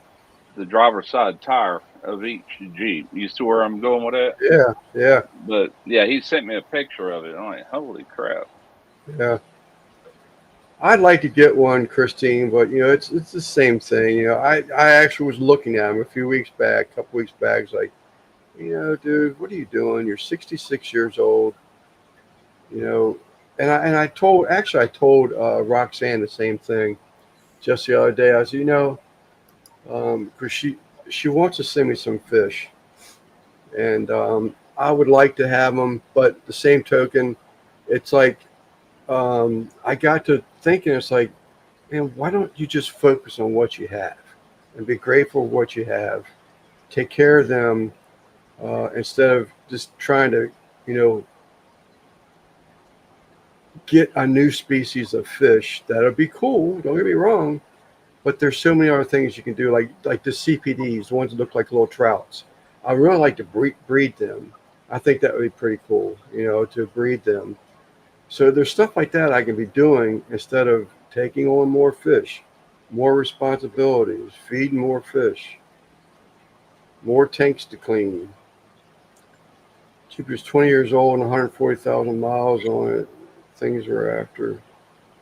the driver's side tire of each Jeep. You see where I'm going with that? Yeah. But yeah, he sent me a picture of it. I'm like, holy crap. Yeah. I'd like to get one, Christine, but it's the same thing. I actually was looking at him a couple weeks back. It's like, dude, what are you doing? You're 66 years old. And I told Roxanne the same thing just the other day. I said, because she wants to send me some fish, and I would like to have them, but the same token, it's like I got to thinking, it's like, man, why don't you just focus on what you have and be grateful for what you have, take care of them, instead of just trying to get a new species of fish. That'll be cool, don't get me wrong, but there's so many other things you can do, like the CPDs, the ones that look like little trouts. I really like to breed them. I think that would be pretty cool, to breed them. So there's stuff like that I can be doing instead of taking on more fish, more responsibilities, feeding more fish, more tanks to clean. Jeep is 20 years old and 140,000 miles on it. Things are after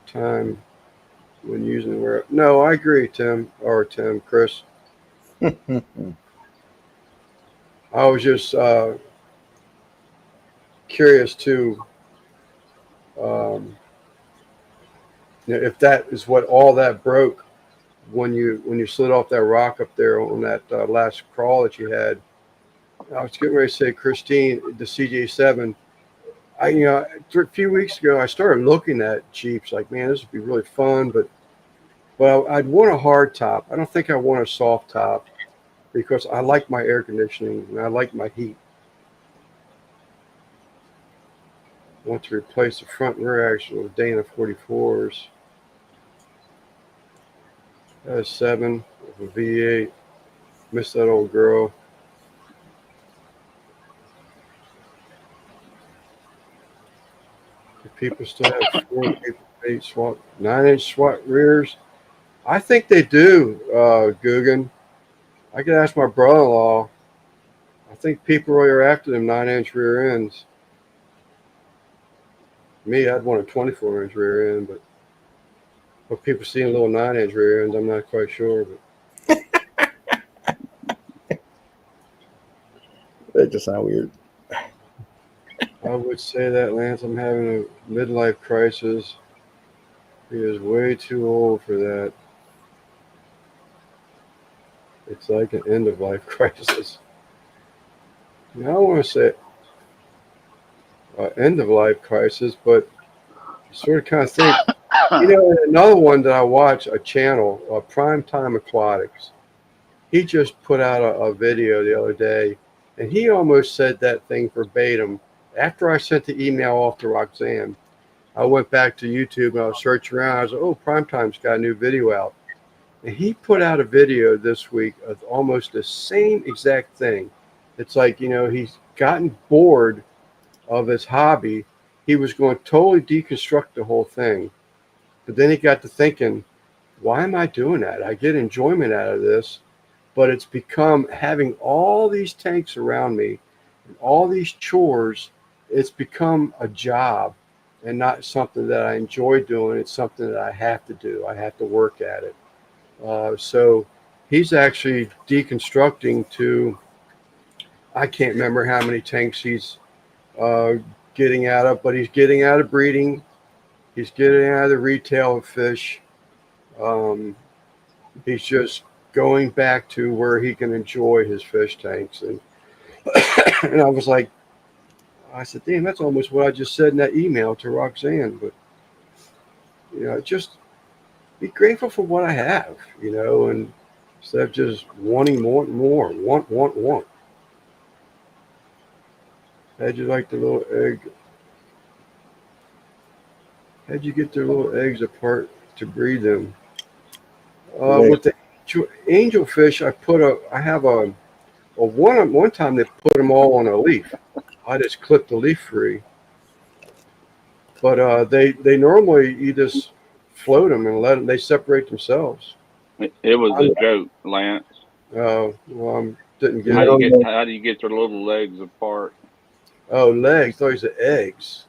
time when using the wear. No, I agree, Chris. I was just curious too. You know, if that is what all that broke when you slid off that rock up there on that last crawl that you had. I was getting ready to say, Christine, the CJ7. A few weeks ago, I started looking at Jeeps. Like, man, this would be really fun, but well, I'd want a hard top. I don't think I want a soft top because I like my air conditioning and I like my heat. I want to replace the front and rear axle with Dana 44s. That is 7 with a V8. Miss that old girl. Do people still have 4-8 SWAT 9-inch SWAT rears? I think they do, Guggen. I could ask my brother-in-law. I think people really are after them 9-inch rear ends. Me, I'd want a 24-inch rear end, but what people see in little 9-inch rear ends, I'm not quite sure. But That just sound weird. I would say that, Lance, I'm having a midlife crisis. He is way too old for that. It's like an end of life crisis. Now I want to say end of life crisis, but sort of kind of think, another one that I watch, a channel, Primetime Aquatics. He just put out a video the other day, and he almost said that thing verbatim. After I sent the email off to Roxanne, I went back to YouTube and I was searching around. I was like, oh, Primetime's got a new video out. And he put out a video this week of almost the same exact thing. It's like, he's gotten bored of his hobby. He was going to totally deconstruct the whole thing. But then he got to thinking, why am I doing that? I get enjoyment out of this, but it's become having all these tanks around me and all these chores. It's become a job and not something that I enjoy doing. It's something that I have to do. I have to work at it. So he's actually deconstructing to, I can't remember how many tanks he's getting out of, but he's getting out of breeding. He's getting out of the retail of fish. He's just going back to where he can enjoy his fish tanks. And and I said, damn, that's almost what I just said in that email to Roxanne. But, just be grateful for what I have, and instead of just wanting more and more, want. How'd you like the little egg? How'd you get their little eggs apart to breed them? With the angelfish, one time they put them all on a leaf. I just clipped the leaf free. But they normally you just float them and let them. They separate themselves. It was a joke, Lance. Well, I didn't get How it. how do you get their little legs apart? Oh, legs. Those are eggs.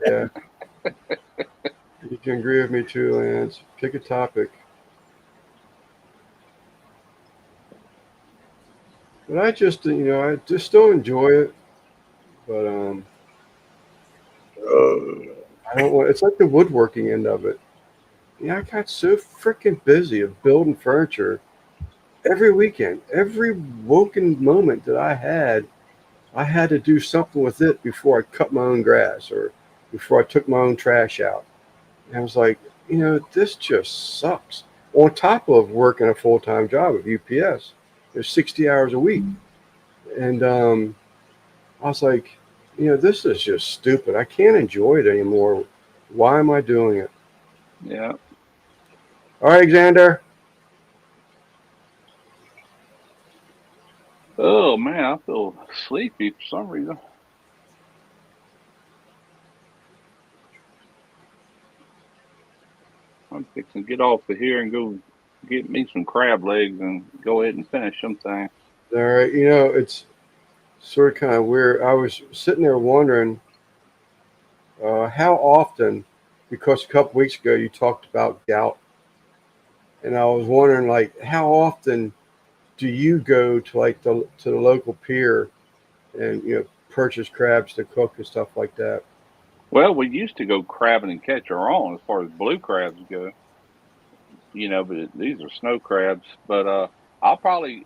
Yeah. You can agree with me too, Lance. Pick a topic. But I just still enjoy it. But I don't want. It's like the woodworking end of it. I got so freaking busy of building furniture every weekend. Every woken moment that I had to do something with it before I cut my own grass or before I took my own trash out. And I was like, this just sucks. On top of working a full-time job at UPS, there's 60 hours a week. And I was like, this is just stupid. I can't enjoy it anymore. Why am I doing it? Yeah. All right, Xander. Oh man, I feel sleepy for some reason. I'm fixing to get off of here and go get me some crab legs and go ahead and finish some things. All right. It's sort of kind of weird. I was sitting there wondering how often, because a couple weeks ago you talked about gout, and I was wondering how often do you go to to the local pier and purchase crabs to cook and stuff like that. Well, we used to go crabbing and catch our own as far as blue crabs go, but these are snow crabs. But I'll probably,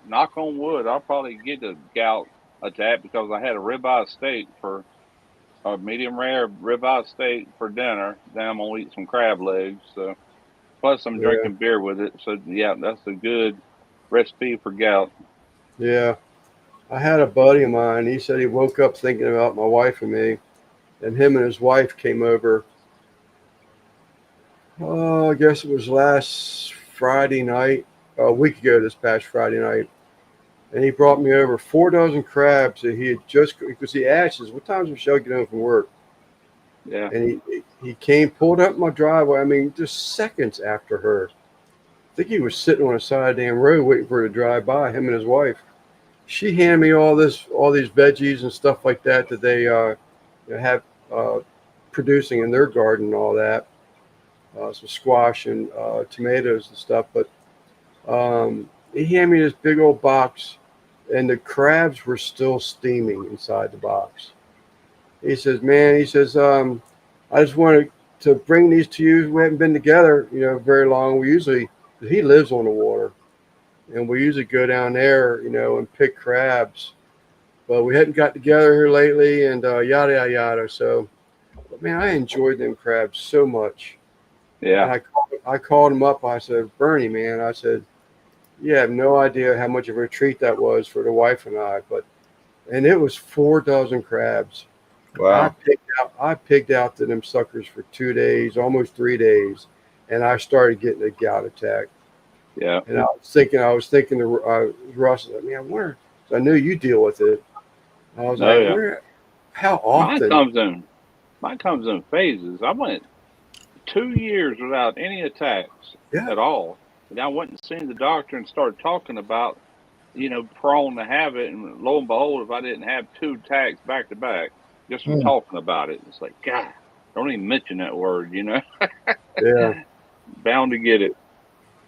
knock on wood, I'll probably get a gout attack because I had a ribeye steak for a medium rare ribeye steak for dinner. Then I'm gonna eat some crab legs. So plus I'm Yeah, drinking beer with it. So yeah, that's a good recipe for gout. yeah. I had a buddy of mine. He said he woke up thinking about my wife and me, and him and his wife came over. Oh, I guess it was last Friday night, a week ago, this past Friday night. And he brought me over 4 dozen crabs that he had just, because he asked us, what time's Michelle get home from work? Yeah, And he came, pulled up my driveway. I mean, just seconds after her. I think he was sitting on the side of the damn road waiting for her to drive by, him and his wife. She handed me all these veggies and stuff like that they have producing in their garden and all that. Some squash and tomatoes and stuff. But he handed me this big old box, and the crabs were still steaming inside the box. He says, "Man," he says, "I just wanted to bring these to you. We haven't been together, very long. He lives on the water, and we usually go down there, and pick crabs. But we hadn't got together here lately, and yada yada yada. So, but man, I enjoyed them crabs so much." And yeah, I called him up. I said, "Bernie, man," I said, "you have no idea how much of a treat that was for the wife and I." And it was 4 dozen crabs. Wow. I picked out to them suckers for 2 days, almost 3 days, and I started getting a gout attack. yeah. And I was thinking to Russ, man, I wonder. I knew you deal with it. I was Oh like, yeah. how Mine often? comes in mine comes in phases. I went 2 years without any attacks Yeah, at all. And I went and seen the doctor and started talking about, prone to have it. And lo and behold, if I didn't have two attacks back to back, just from Hmm. talking about it, it's like, God, don't even mention that word. yeah. Bound to get it.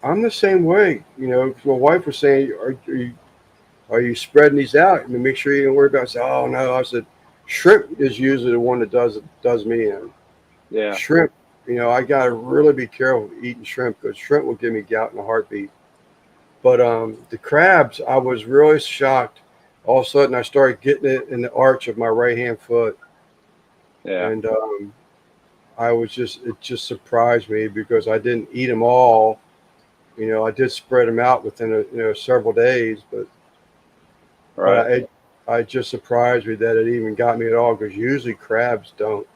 I'm the same way. 'Cause my wife was saying, are you spreading these out? And make sure you don't worry about it. I said, oh no. I said, shrimp is usually the one that does me in. Yeah. Shrimp, I gotta really be careful eating shrimp because shrimp will give me gout in a heartbeat. But the crabs, I was really shocked. All of a sudden, I started getting it in the arch of my right hand foot, Yeah. and it just surprised me because I didn't eat them all. I did spread them out within several days, but Right. I just surprised me that it even got me at all because usually crabs don't.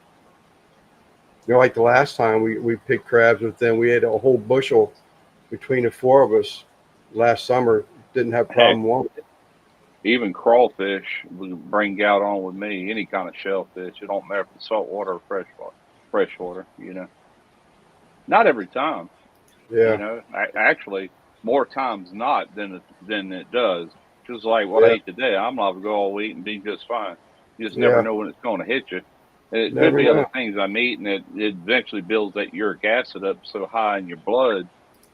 Like the last time we picked crabs with them, we had a whole bushel between the four of us last summer. Didn't have Heck, problem one. even crawfish will bring gout on with me. Any kind of shellfish. It don't matter if it's salt water or freshwater. Freshwater. Not every time. Yeah, Actually, more times not than it does. Just like what I yeah, ate today, I'm liable to go all week and be just fine. You just never yeah. know when it's going to hit you. And it could Never be other know. things I'm eating that it eventually builds that uric acid up so high in your blood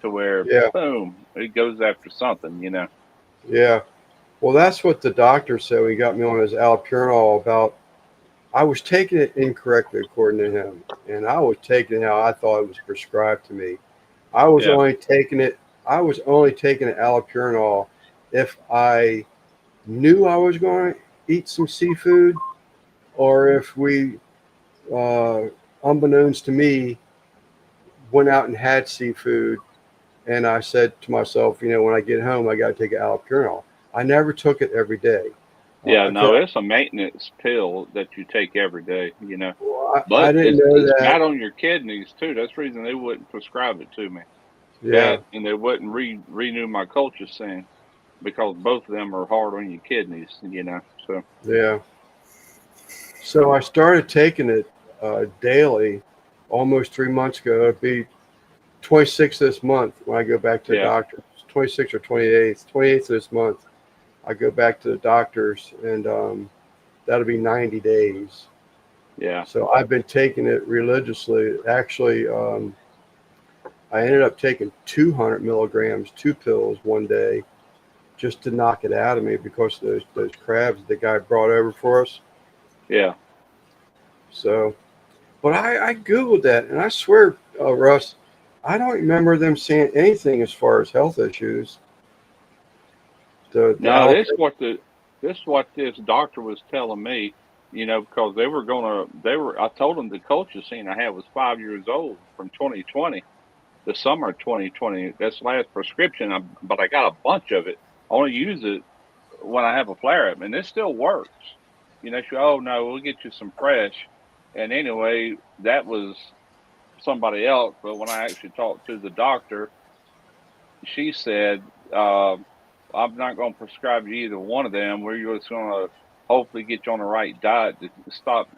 to where Yeah, boom, it goes after something. yeah. Well, that's what the doctor said when he got me on his allopurinol about. I was taking it incorrectly according to him, and I was taking it how I thought it was prescribed to me. I was Yeah, only taking it. I was only taking allopurinol if I knew I was going to eat some seafood, or if we, uh, unbeknownst to me, went out and had seafood. And I said to myself, when I get home, I got to take allopurinol. I never took it every day. yeah. I could, No, it's a maintenance pill that you take every day. well, I But didn't know it's that. bad on your kidneys too. That's the reason they wouldn't prescribe it to me. Yeah, That and they wouldn't renew my culture thing because both of them are hard on your kidneys. So yeah. So I started taking it daily almost 3 months ago. It'll be 26 this month when I go back to the yeah, doctor. It's 26 or 28th. 28th this month. I go back to the doctors, and that'll be 90 days. yeah, So I've been taking it religiously. Actually, I ended up taking 200 milligrams, two pills one day, just to knock it out of me because of those crabs the guy brought over for us. Yeah. So, but I Googled that, and I swear, Russ, I don't remember them saying anything as far as health issues. The No, this is what this doctor was telling me, because I told them the colchicine I had was 5 years old from 2020, the summer of 2020. That's the last prescription, but I got a bunch of it. I only use it when I have a flare up, and it still works. She, oh no, we'll get you some fresh. And anyway, that was somebody else. But when I actually talked to the doctor, she said, I'm not going to prescribe you either one of them. We're just going to hopefully get you on the right diet to stop,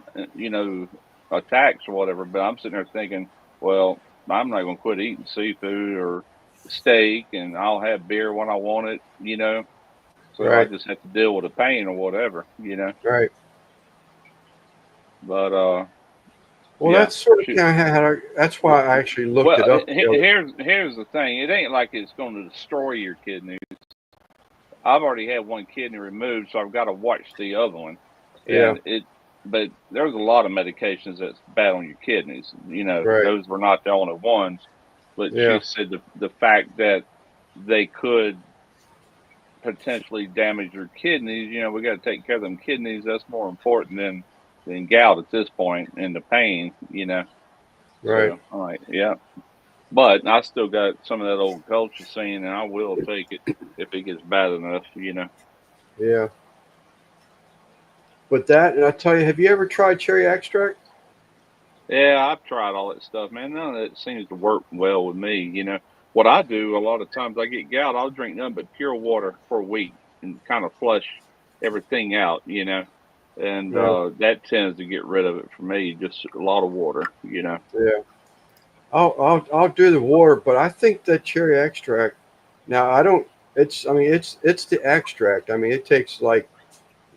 attacks or whatever. But I'm sitting there thinking, well, I'm not going to quit eating seafood or steak, and I'll have beer when I want it. So Right. I just have to deal with the pain or whatever. Right. But Well, yeah, that's sort of shoot. kind of how that's why I actually looked it up. Here's the thing. It ain't like it's going to destroy your kidneys. I've already had one kidney removed, so I've got to watch the other one. Yeah. But there's a lot of medications that's bad on your kidneys. Right. Those were not the only ones. But Yeah. she said the fact that they could potentially damage your kidneys, we got to take care of them kidneys. That's more important than gout at this point, and the pain, Right. So, all right, yeah. But I still got some of that old colchicine, and I will take it if it gets bad enough, Yeah. But that, and I tell you, have you ever tried cherry extract? Yeah, I've tried all that stuff, man. None of it seems to work well with me. What I do a lot of times, I get gout, I'll drink nothing but pure water for a week and kind of flush everything out, and Yeah. that tends to get rid of it for me. Just a lot of water, Yeah. I'll do the water, but I think that cherry extract. Now I don't. It's the extract. I mean, it takes like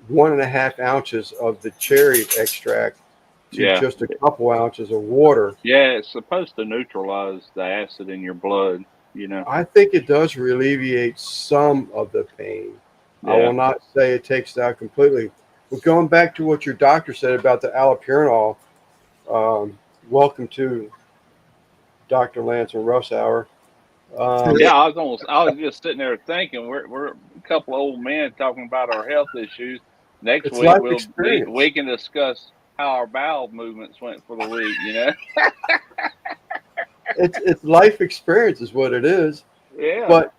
1.5 ounces of the cherry extract to Yeah. just a couple ounces of water. Yeah, it's supposed to neutralize the acid in your blood, I think it does alleviate some of the pain. I Yeah. will not say it takes it out completely. But going back to what your doctor said about the allopurinol, welcome to Dr. Lance and Russ Hour. Yeah, I was just sitting there thinking we're a couple of old men talking about our health issues. Next It's week life experience. we can discuss how our bowel movements went for the week, It's life experience is what it is. Yeah. But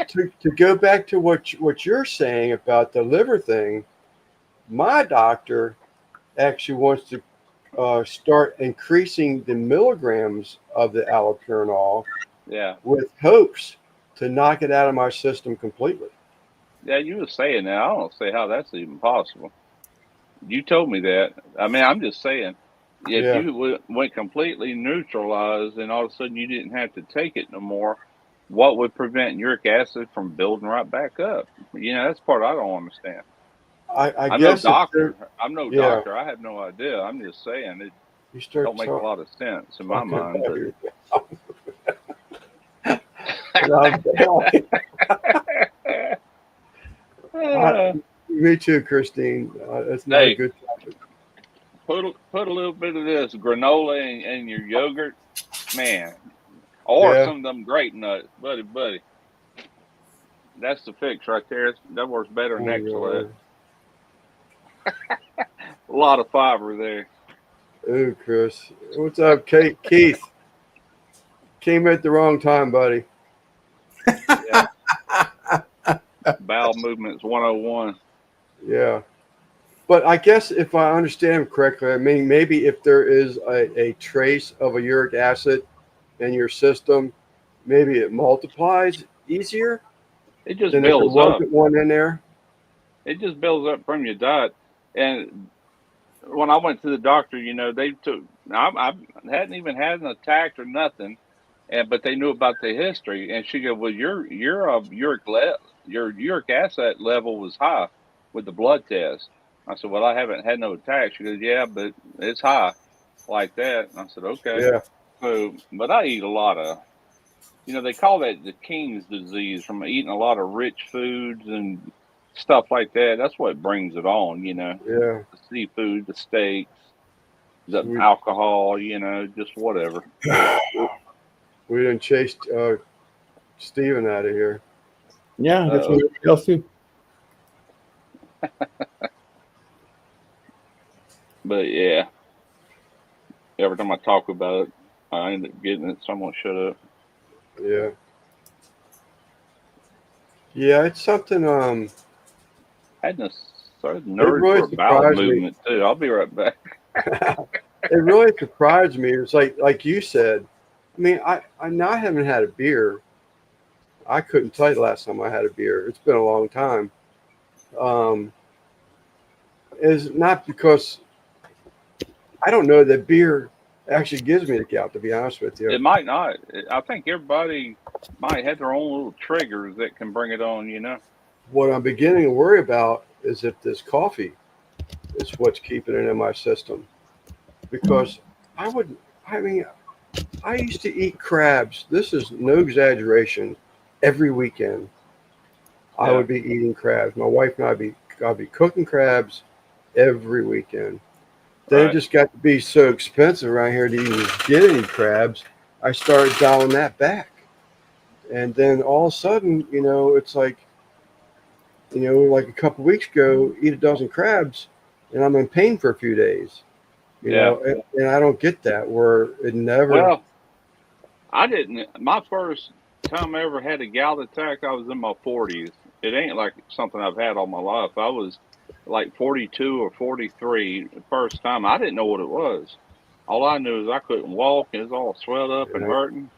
to go back to what you're saying about the liver thing, my doctor actually wants to start increasing the milligrams of the allopurinol Yeah. with hopes to knock it out of my system completely. Yeah, you were saying that. I don't see how that's even possible. You told me that. I mean, I'm just saying, if Yeah. you went completely neutralized and all of a sudden you didn't have to take it no more, what would prevent uric acid from building right back up? That's part I don't understand. I I'm guess no if doctor. I'm no yeah, doctor. I have no idea. I'm just saying it you start don't make a lot of sense in my talking mind. about But me too, Christine. It's not a hey, good topic. put a little bit of this granola in your yogurt, man, or Yeah. some of them grape nuts, buddy. That's the fix right there. That works better than Excellent. A lot of fiber there. Oh, Chris. What's up, Keith? Came at the wrong time, buddy. Yeah. Bowel movements 101. Yeah. But I guess if I understand correctly, I mean, maybe if there is a trace of a uric acid in your system, maybe it multiplies easier It just than if there builds up. wasn't one in there. It just builds up from your diet. And when I went to the doctor, they took. I hadn't even had an attack or nothing, but they knew about the history. And she goes, "Well, your uric acid level was high with the blood test." I said, "Well, I haven't had no attack." She goes, "Yeah, but it's high like that." And I said, "Okay." Yeah. So, but I eat a lot of they call that the king's disease from eating a lot of rich foods and stuff like that. That's what brings it on, Yeah. the seafood, the steaks, the We alcohol, just whatever. But we didn't chase Steven out of here. Yeah, that's what uh, everybody else too. but yeah, every time I talk about it, I end up getting it. Someone shut up. Yeah. Yeah, it's something. Had this sort of It nerd really for a bowel surprised me. movement too. I'll be right back. It really surprised me. It's like you said. I mean, I now haven't had a beer. I couldn't tell you the last time I had a beer. It's been a long time. Um, is not because I don't know that beer actually gives me the gout. To be honest with you, It might not. I think everybody might have their own little triggers that can bring it on. what I'm beginning to worry about is if this coffee is what's keeping it in my system. Because I mean, I used to eat crabs. This is no exaggeration. Every weekend, I Yeah. would be eating crabs. My wife and I'd be cooking crabs every weekend. Then it Right. just got to be so expensive around here to even get any crabs. I started dialing that back. And then all of a sudden, it's like, like a couple of weeks ago, eat a dozen crabs and I'm in pain for a few days. Yeah. And I don't get that where it never, Well, I didn't. My first time I ever had a gout attack, I was in my 40s. It ain't like something I've had all my life. I was like 42 or 43 the first time. I didn't know what it was. All I knew is I couldn't walk. It was all swelled up and yeah, hurting.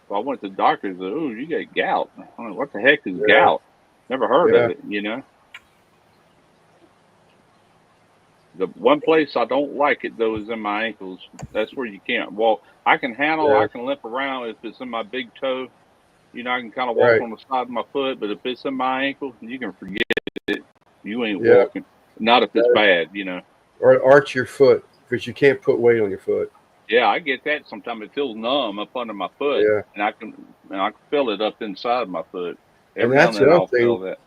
So I went to the doctor and said, "Oh, you got gout." I'm like, "What the heck is yeah, gout?" Never heard of yeah, it. The one place I don't like it though is in my ankles. That's where you can't walk. I can handle, yeah, I can limp around if it's in my big toe. I can kind of walk right, on the side of my foot, but if it's in my ankle, you can forget it. You ain't yeah. walking. Not if it's bad. Or arch your foot because you can't put weight on your foot. Yeah, I get that sometimes. It feels numb up under my foot, Yeah. and I can feel it up inside my foot. And Every now and that's then the other I'll thing feel that.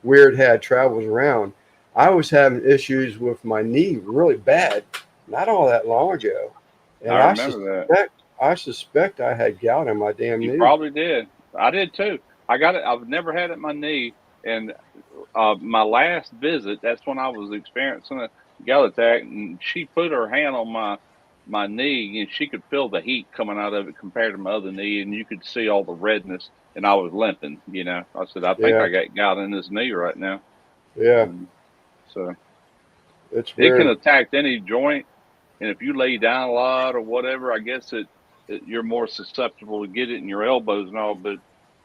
weird had travels around. I was having issues with my knee really bad not all that long ago. And I remember that. I suspect I had gout in my damn You knee. probably did. I did too. I got it. I've never had it in my knee, and my last visit, that's when I was experiencing a gout attack, and she put her hand on my knee, and she could feel the heat coming out of it compared to my other knee, and you could see all the redness, and I was limping. I said, I think Yeah. I got gout in this knee right now. Yeah. And so It's it can weird. attack any joint, and if you lay down a lot or whatever, I guess you're more susceptible to get it in your elbows and all. But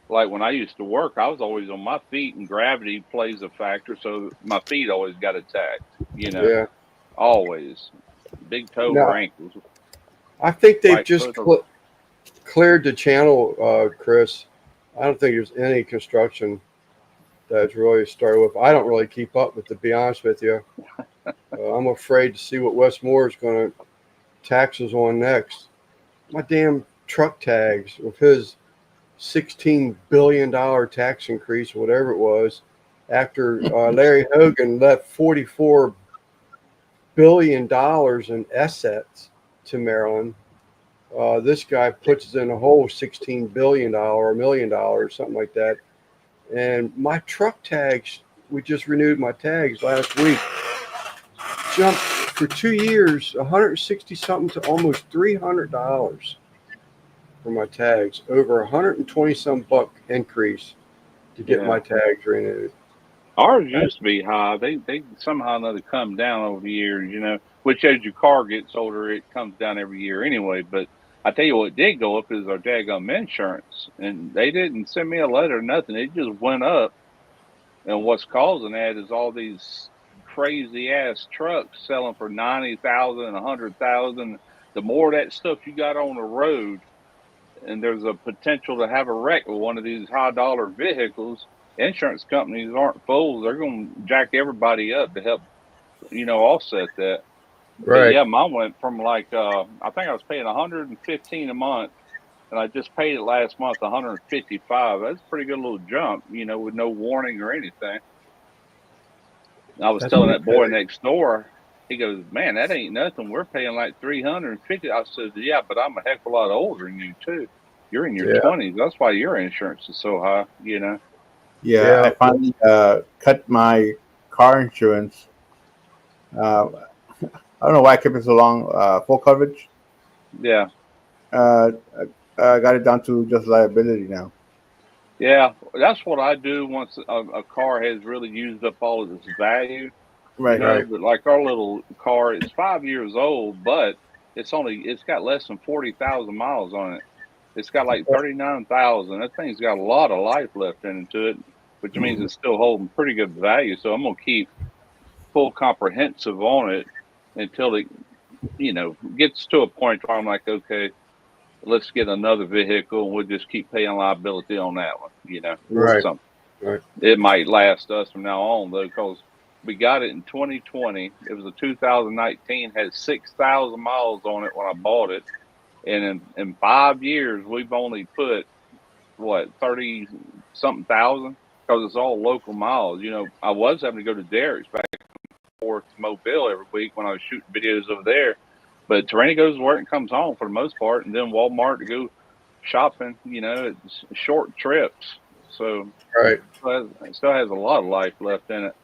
like when I used to work, I was always on my feet, and gravity plays a factor, so my feet always got attacked. Yeah. Always big toe or Now, ankles, I think they've right just foot. Or, cleared the channel, Chris. I don't think there's any construction that's really started with. I don't really keep up with, to be honest with you. I'm afraid to see what Wes Moore is going to tax us on next. My damn truck tags with his $16 billion tax increase, whatever it was, after Larry Hogan left $44 billion in assets to Maryland. This guy puts us in a whole $16 billion or $1 million, something like that. And my truck tags, we just renewed my tags last week, jumped for 2 years, 160 something to almost $300 for my tags, over 120 some buck increase to get my tags renewed. Ours used to be high. They somehow or another come down over the years. Which as your car gets older, it comes down every year anyway. But I tell you what did go up is our daggum insurance, and they didn't send me a letter, nothing. It just went up, and what's causing that is all these crazy ass trucks selling for 90,000, 100,000. The more that stuff you got on the road, and there's a potential to have a wreck with one of these high dollar vehicles, insurance companies aren't fools. They're going to jack everybody up to help, offset that. But Right. yeah, mine went from like I think I was paying $115 a month and I just paid it last month, 155. That's a pretty good little jump, with no warning or anything. I was That's telling pretty that boy good. next door, he goes, "Man, that ain't nothing. We're paying like 350." I said, "Yeah, but I'm a heck of a lot older than you too. You're in your Yeah, 20s. That's why your insurance is so high." Yeah, I yeah. finally cut my car insurance. Uh, I don't know why I kept it so long. Full coverage. Yeah, Uh, I got it down to just liability now. yeah. That's what I do once a car has really used up all of its value. Right. Right. But like our little car, it's 5 years old, but it's got less than 40,000 miles on it. It's got like 39,000. That thing's got a lot of life left into it, which means it's still holding pretty good value. So I'm gonna keep full comprehensive on it until it, gets to a point where I'm like, okay, let's get another vehicle and we'll just keep paying liability on that one, or Right. something. Right. It might last us from now on though, because we got it in 2020. It was a 2019, had 6,000 miles on it when I bought it, and in 5 years we've only put what 30 something thousand, because it's all local miles. I was having to go to Derrick's back and forth to Mobile every week when I was shooting videos over there, but Terrain goes to work and comes home for the most part, and then Walmart to go shopping. It's short trips, so Right. it still has a lot of life left in it.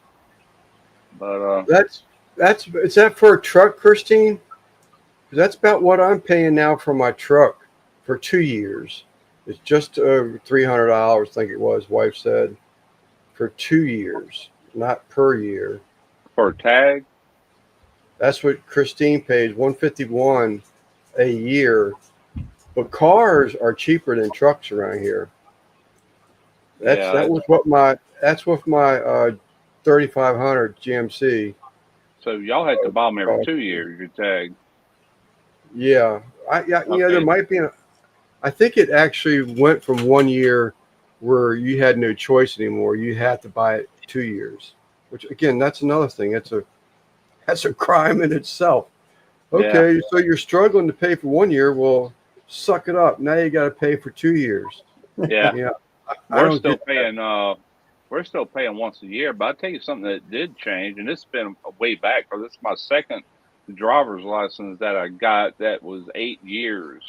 But That's is that for a truck, Christine? 'Cause that's about what I'm paying now for my truck for 2 years. It's just over $300. I think it was. Wife said for 2 years, not per year. for a tag, That's what Christine pays, 151 a year. But cars are cheaper than trucks around here. That's yeah. that was what my that's what my 3500 GMC So y'all had to buy them every cost. 2 years. Your tag, Yeah, there okay, might be. I think it actually went from 1 year where you had no choice anymore. You had to buy it 2 years, which again, that's another thing. That's a crime in itself. yeah, Okay, so you're struggling to pay for 1 year. Well, suck it up. Now you got to pay for 2 years. yeah. Yeah, I We're don't still get that. paying. We're still paying once a year. But I tell you something that did change, and it's been way back, because it's my second driver's license that I got. That was 8 years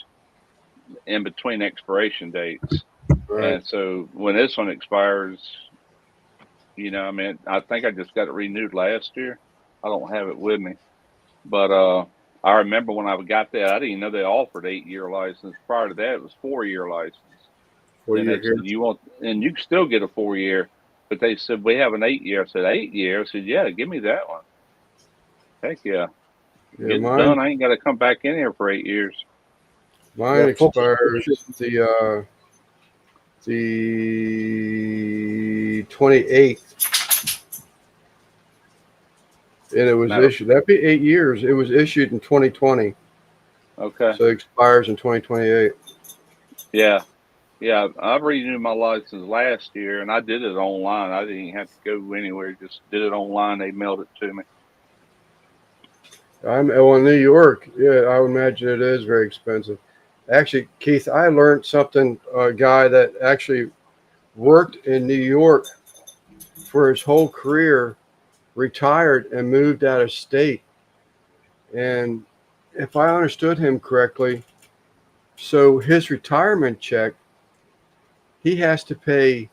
in between expiration dates, Right. and so when this one expires, I think I just got it renewed last year. I don't have it with me, but I remember when I got that, I didn't even know they offered 8 year license. Prior to that, it was 4 year license. For Then you they here. said, you want, and you can still get a 4 year, but they said, we have an 8 year. I said, 8 year? I said, yeah, give me that one. Heck yeah. Yeah, Get it done. I ain't got to come back in here for 8 years. mine Yeah, full expires subscription. the 28th, and it was Matter. issued. That'd be 8 years. It was issued in 2020, Okay. so it expires in 2028. Yeah. Yeah. I renewed my license last year, and I did it online. I didn't have to go anywhere. Just did it online. They mailed it to me. In New York. Yeah, I would imagine it is very expensive. Actually, Keith, I learned something. A guy that actually worked in New York for his whole career, retired and moved out of state. And if I understood him correctly, so his retirement check, he has to pay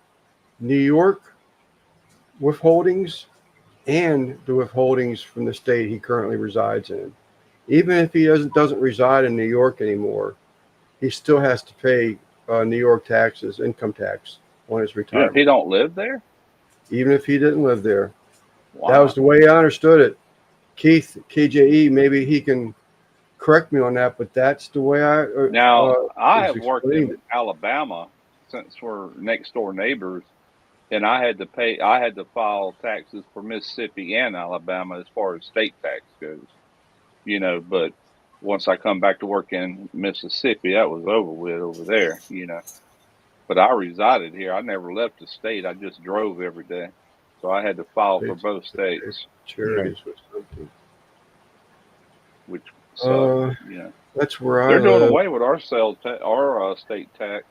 New York withholdings and the withholdings from the state he currently resides in. Even if he doesn't reside in New York anymore, he still has to pay New York taxes, income tax on his Even if he retirement, don't live there? even if he didn't live there. That was Wow. the way I understood it. Keith, KJE, maybe he can correct me on that, but that's the way I Now, I was have worked explained in it. Alabama since we're next door neighbors, and I had to file taxes for Mississippi and Alabama as far as state tax goes, but once I come back to work in Mississippi, that was over with over there. But I resided here. I never left the state. I just drove every day. So I had to file for It's, both it's states, Right. charities or something. which sucked, Uh, That's where I They're doing live. away with our our state tax.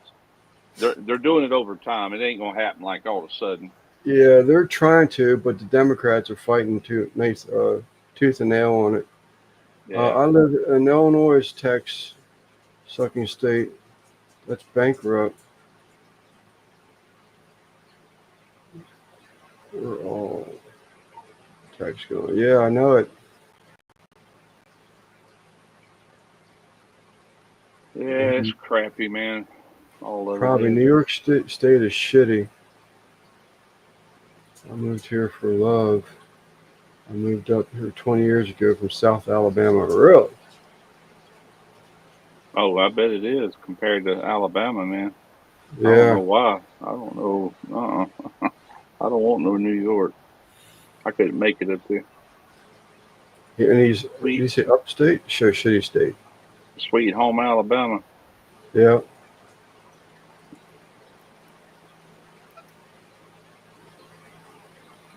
They're doing it over time. It ain't gonna happen like all of a sudden. Yeah, they're trying to, but the Democrats are fighting tooth and nail on it. Yeah. I live in Illinois, is tax sucking state. That's bankrupt. We're all tax going. Yeah, I know it. Yeah, it's crappy, man. All of Probably it New is. York State is shitty. I moved here for love. I moved up here 20 years ago from South Alabama. Really? Oh, I bet it is compared to Alabama, man. I don't know Yeah. why. I don't know. I don't want no New York. I couldn't make it up there. And Sweet, he's upstate? Show shitty state. sweet home Alabama. Yeah.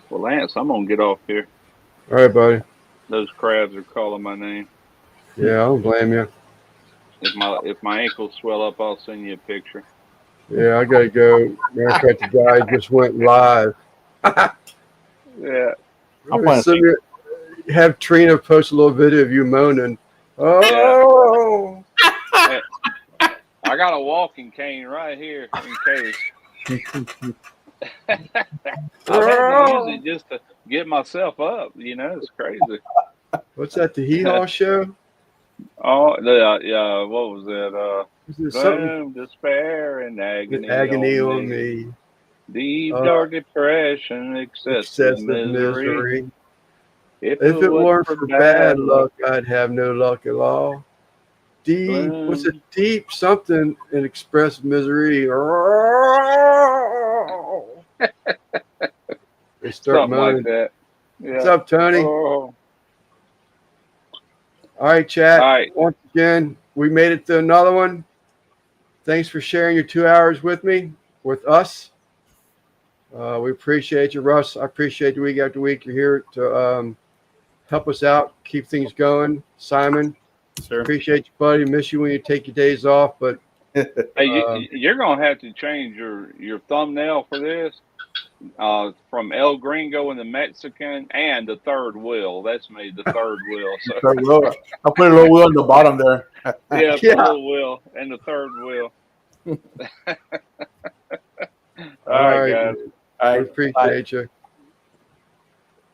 Well, Lance, I'm gonna get off here. All right, buddy. Those crabs are calling my name. Yeah, I don't blame you. If my ankles swell up, I'll send you a picture. Yeah, I gotta go. Matter of fact, the guy just went live. Yeah. I'll find So have Trina post a little video of you moaning. Oh. Hey, I got a walking cane right here in case. I've had to use it just to get myself up. It's crazy. What's that? The Hee Haw show? Oh, yeah. What was that? Is there something? Gloom, despair, and agony, Agony on on me. me. Deep, dark depression, excessive misery. If it weren't for bad luck, I'd have no luck at all. Deep, what's it? Deep something and express misery. They start Something moaning. like that. Yeah. What's up, Tony? Oh. All right, chat. All right. Once again, we made it to another one. Thanks for sharing your 2 hours with us. We appreciate you, Russ. I appreciate you week after week. You're here to help us out, keep things going. Simon, Sure. appreciate you, buddy. Miss you when you take your days off, but Hey, you're gonna have to change your thumbnail for this. From El Gringo and the Mexican and the third wheel. That's me, the third wheel. So I'll put a little wheel on the bottom there. yeah, Yeah. the little wheel and the third wheel. All right, guys. I appreciate you.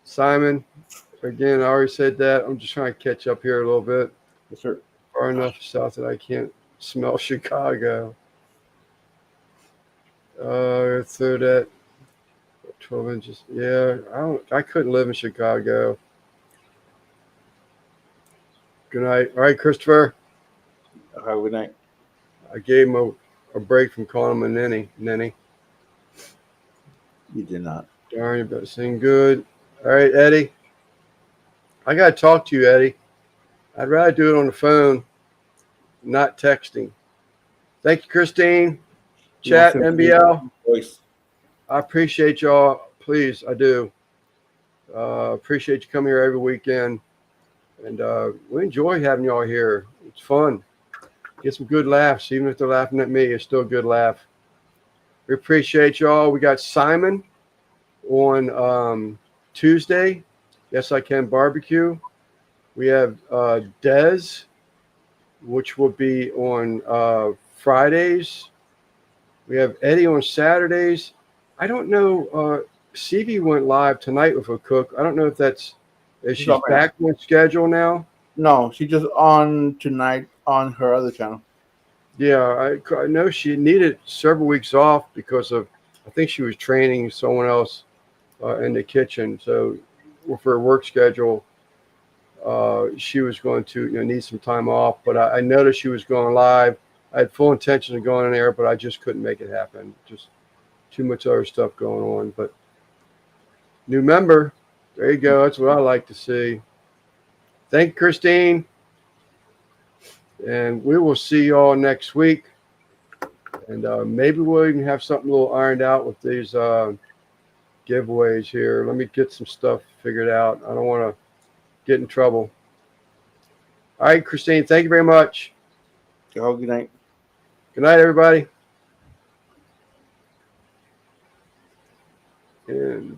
Simon, again, I already said that. I'm just trying to catch up here a little bit. Yes, sir. Far enough south that I can't smell Chicago. So that 12 inches. Yeah, I couldn't live in Chicago. Good night. All right, Christopher. Have a good night. I gave him a break from calling him a ninny. You did not. Darn, you better sing good. All right, Eddie. I got to talk to you, Eddie. I'd rather do it on the phone, not texting. Thank you, Christine. Chat, NBL. Voice. I appreciate y'all. Please, I do. Appreciate you coming here every weekend. And we enjoy having y'all here. It's fun. Get some good laughs. Even if they're laughing at me, it's still a good laugh. We appreciate y'all. We got Simon on Tuesday. Yes, I Can Barbecue. We have Dez, which will be on Fridays. We have Eddie on Saturdays. I don't know. CV went live tonight with a cook. I don't know if she's back on schedule now. No, she's just on tonight on her other channel. Yeah, I know she needed several weeks off because I think she was training someone else in the kitchen. So for her work schedule, she was going to need some time off. But I noticed she was going live. I had full intention of going in there, but I just couldn't make it happen. Just too much other stuff going on. But new member, there you go. That's what I like to see. Thank you, Christine. And we will see y'all next week. And maybe we'll even have something a little ironed out with these giveaways here. Let me get some stuff figured out. I don't want to get in trouble. All right, Christine, thank you very much. Have a good night. Good night, everybody. And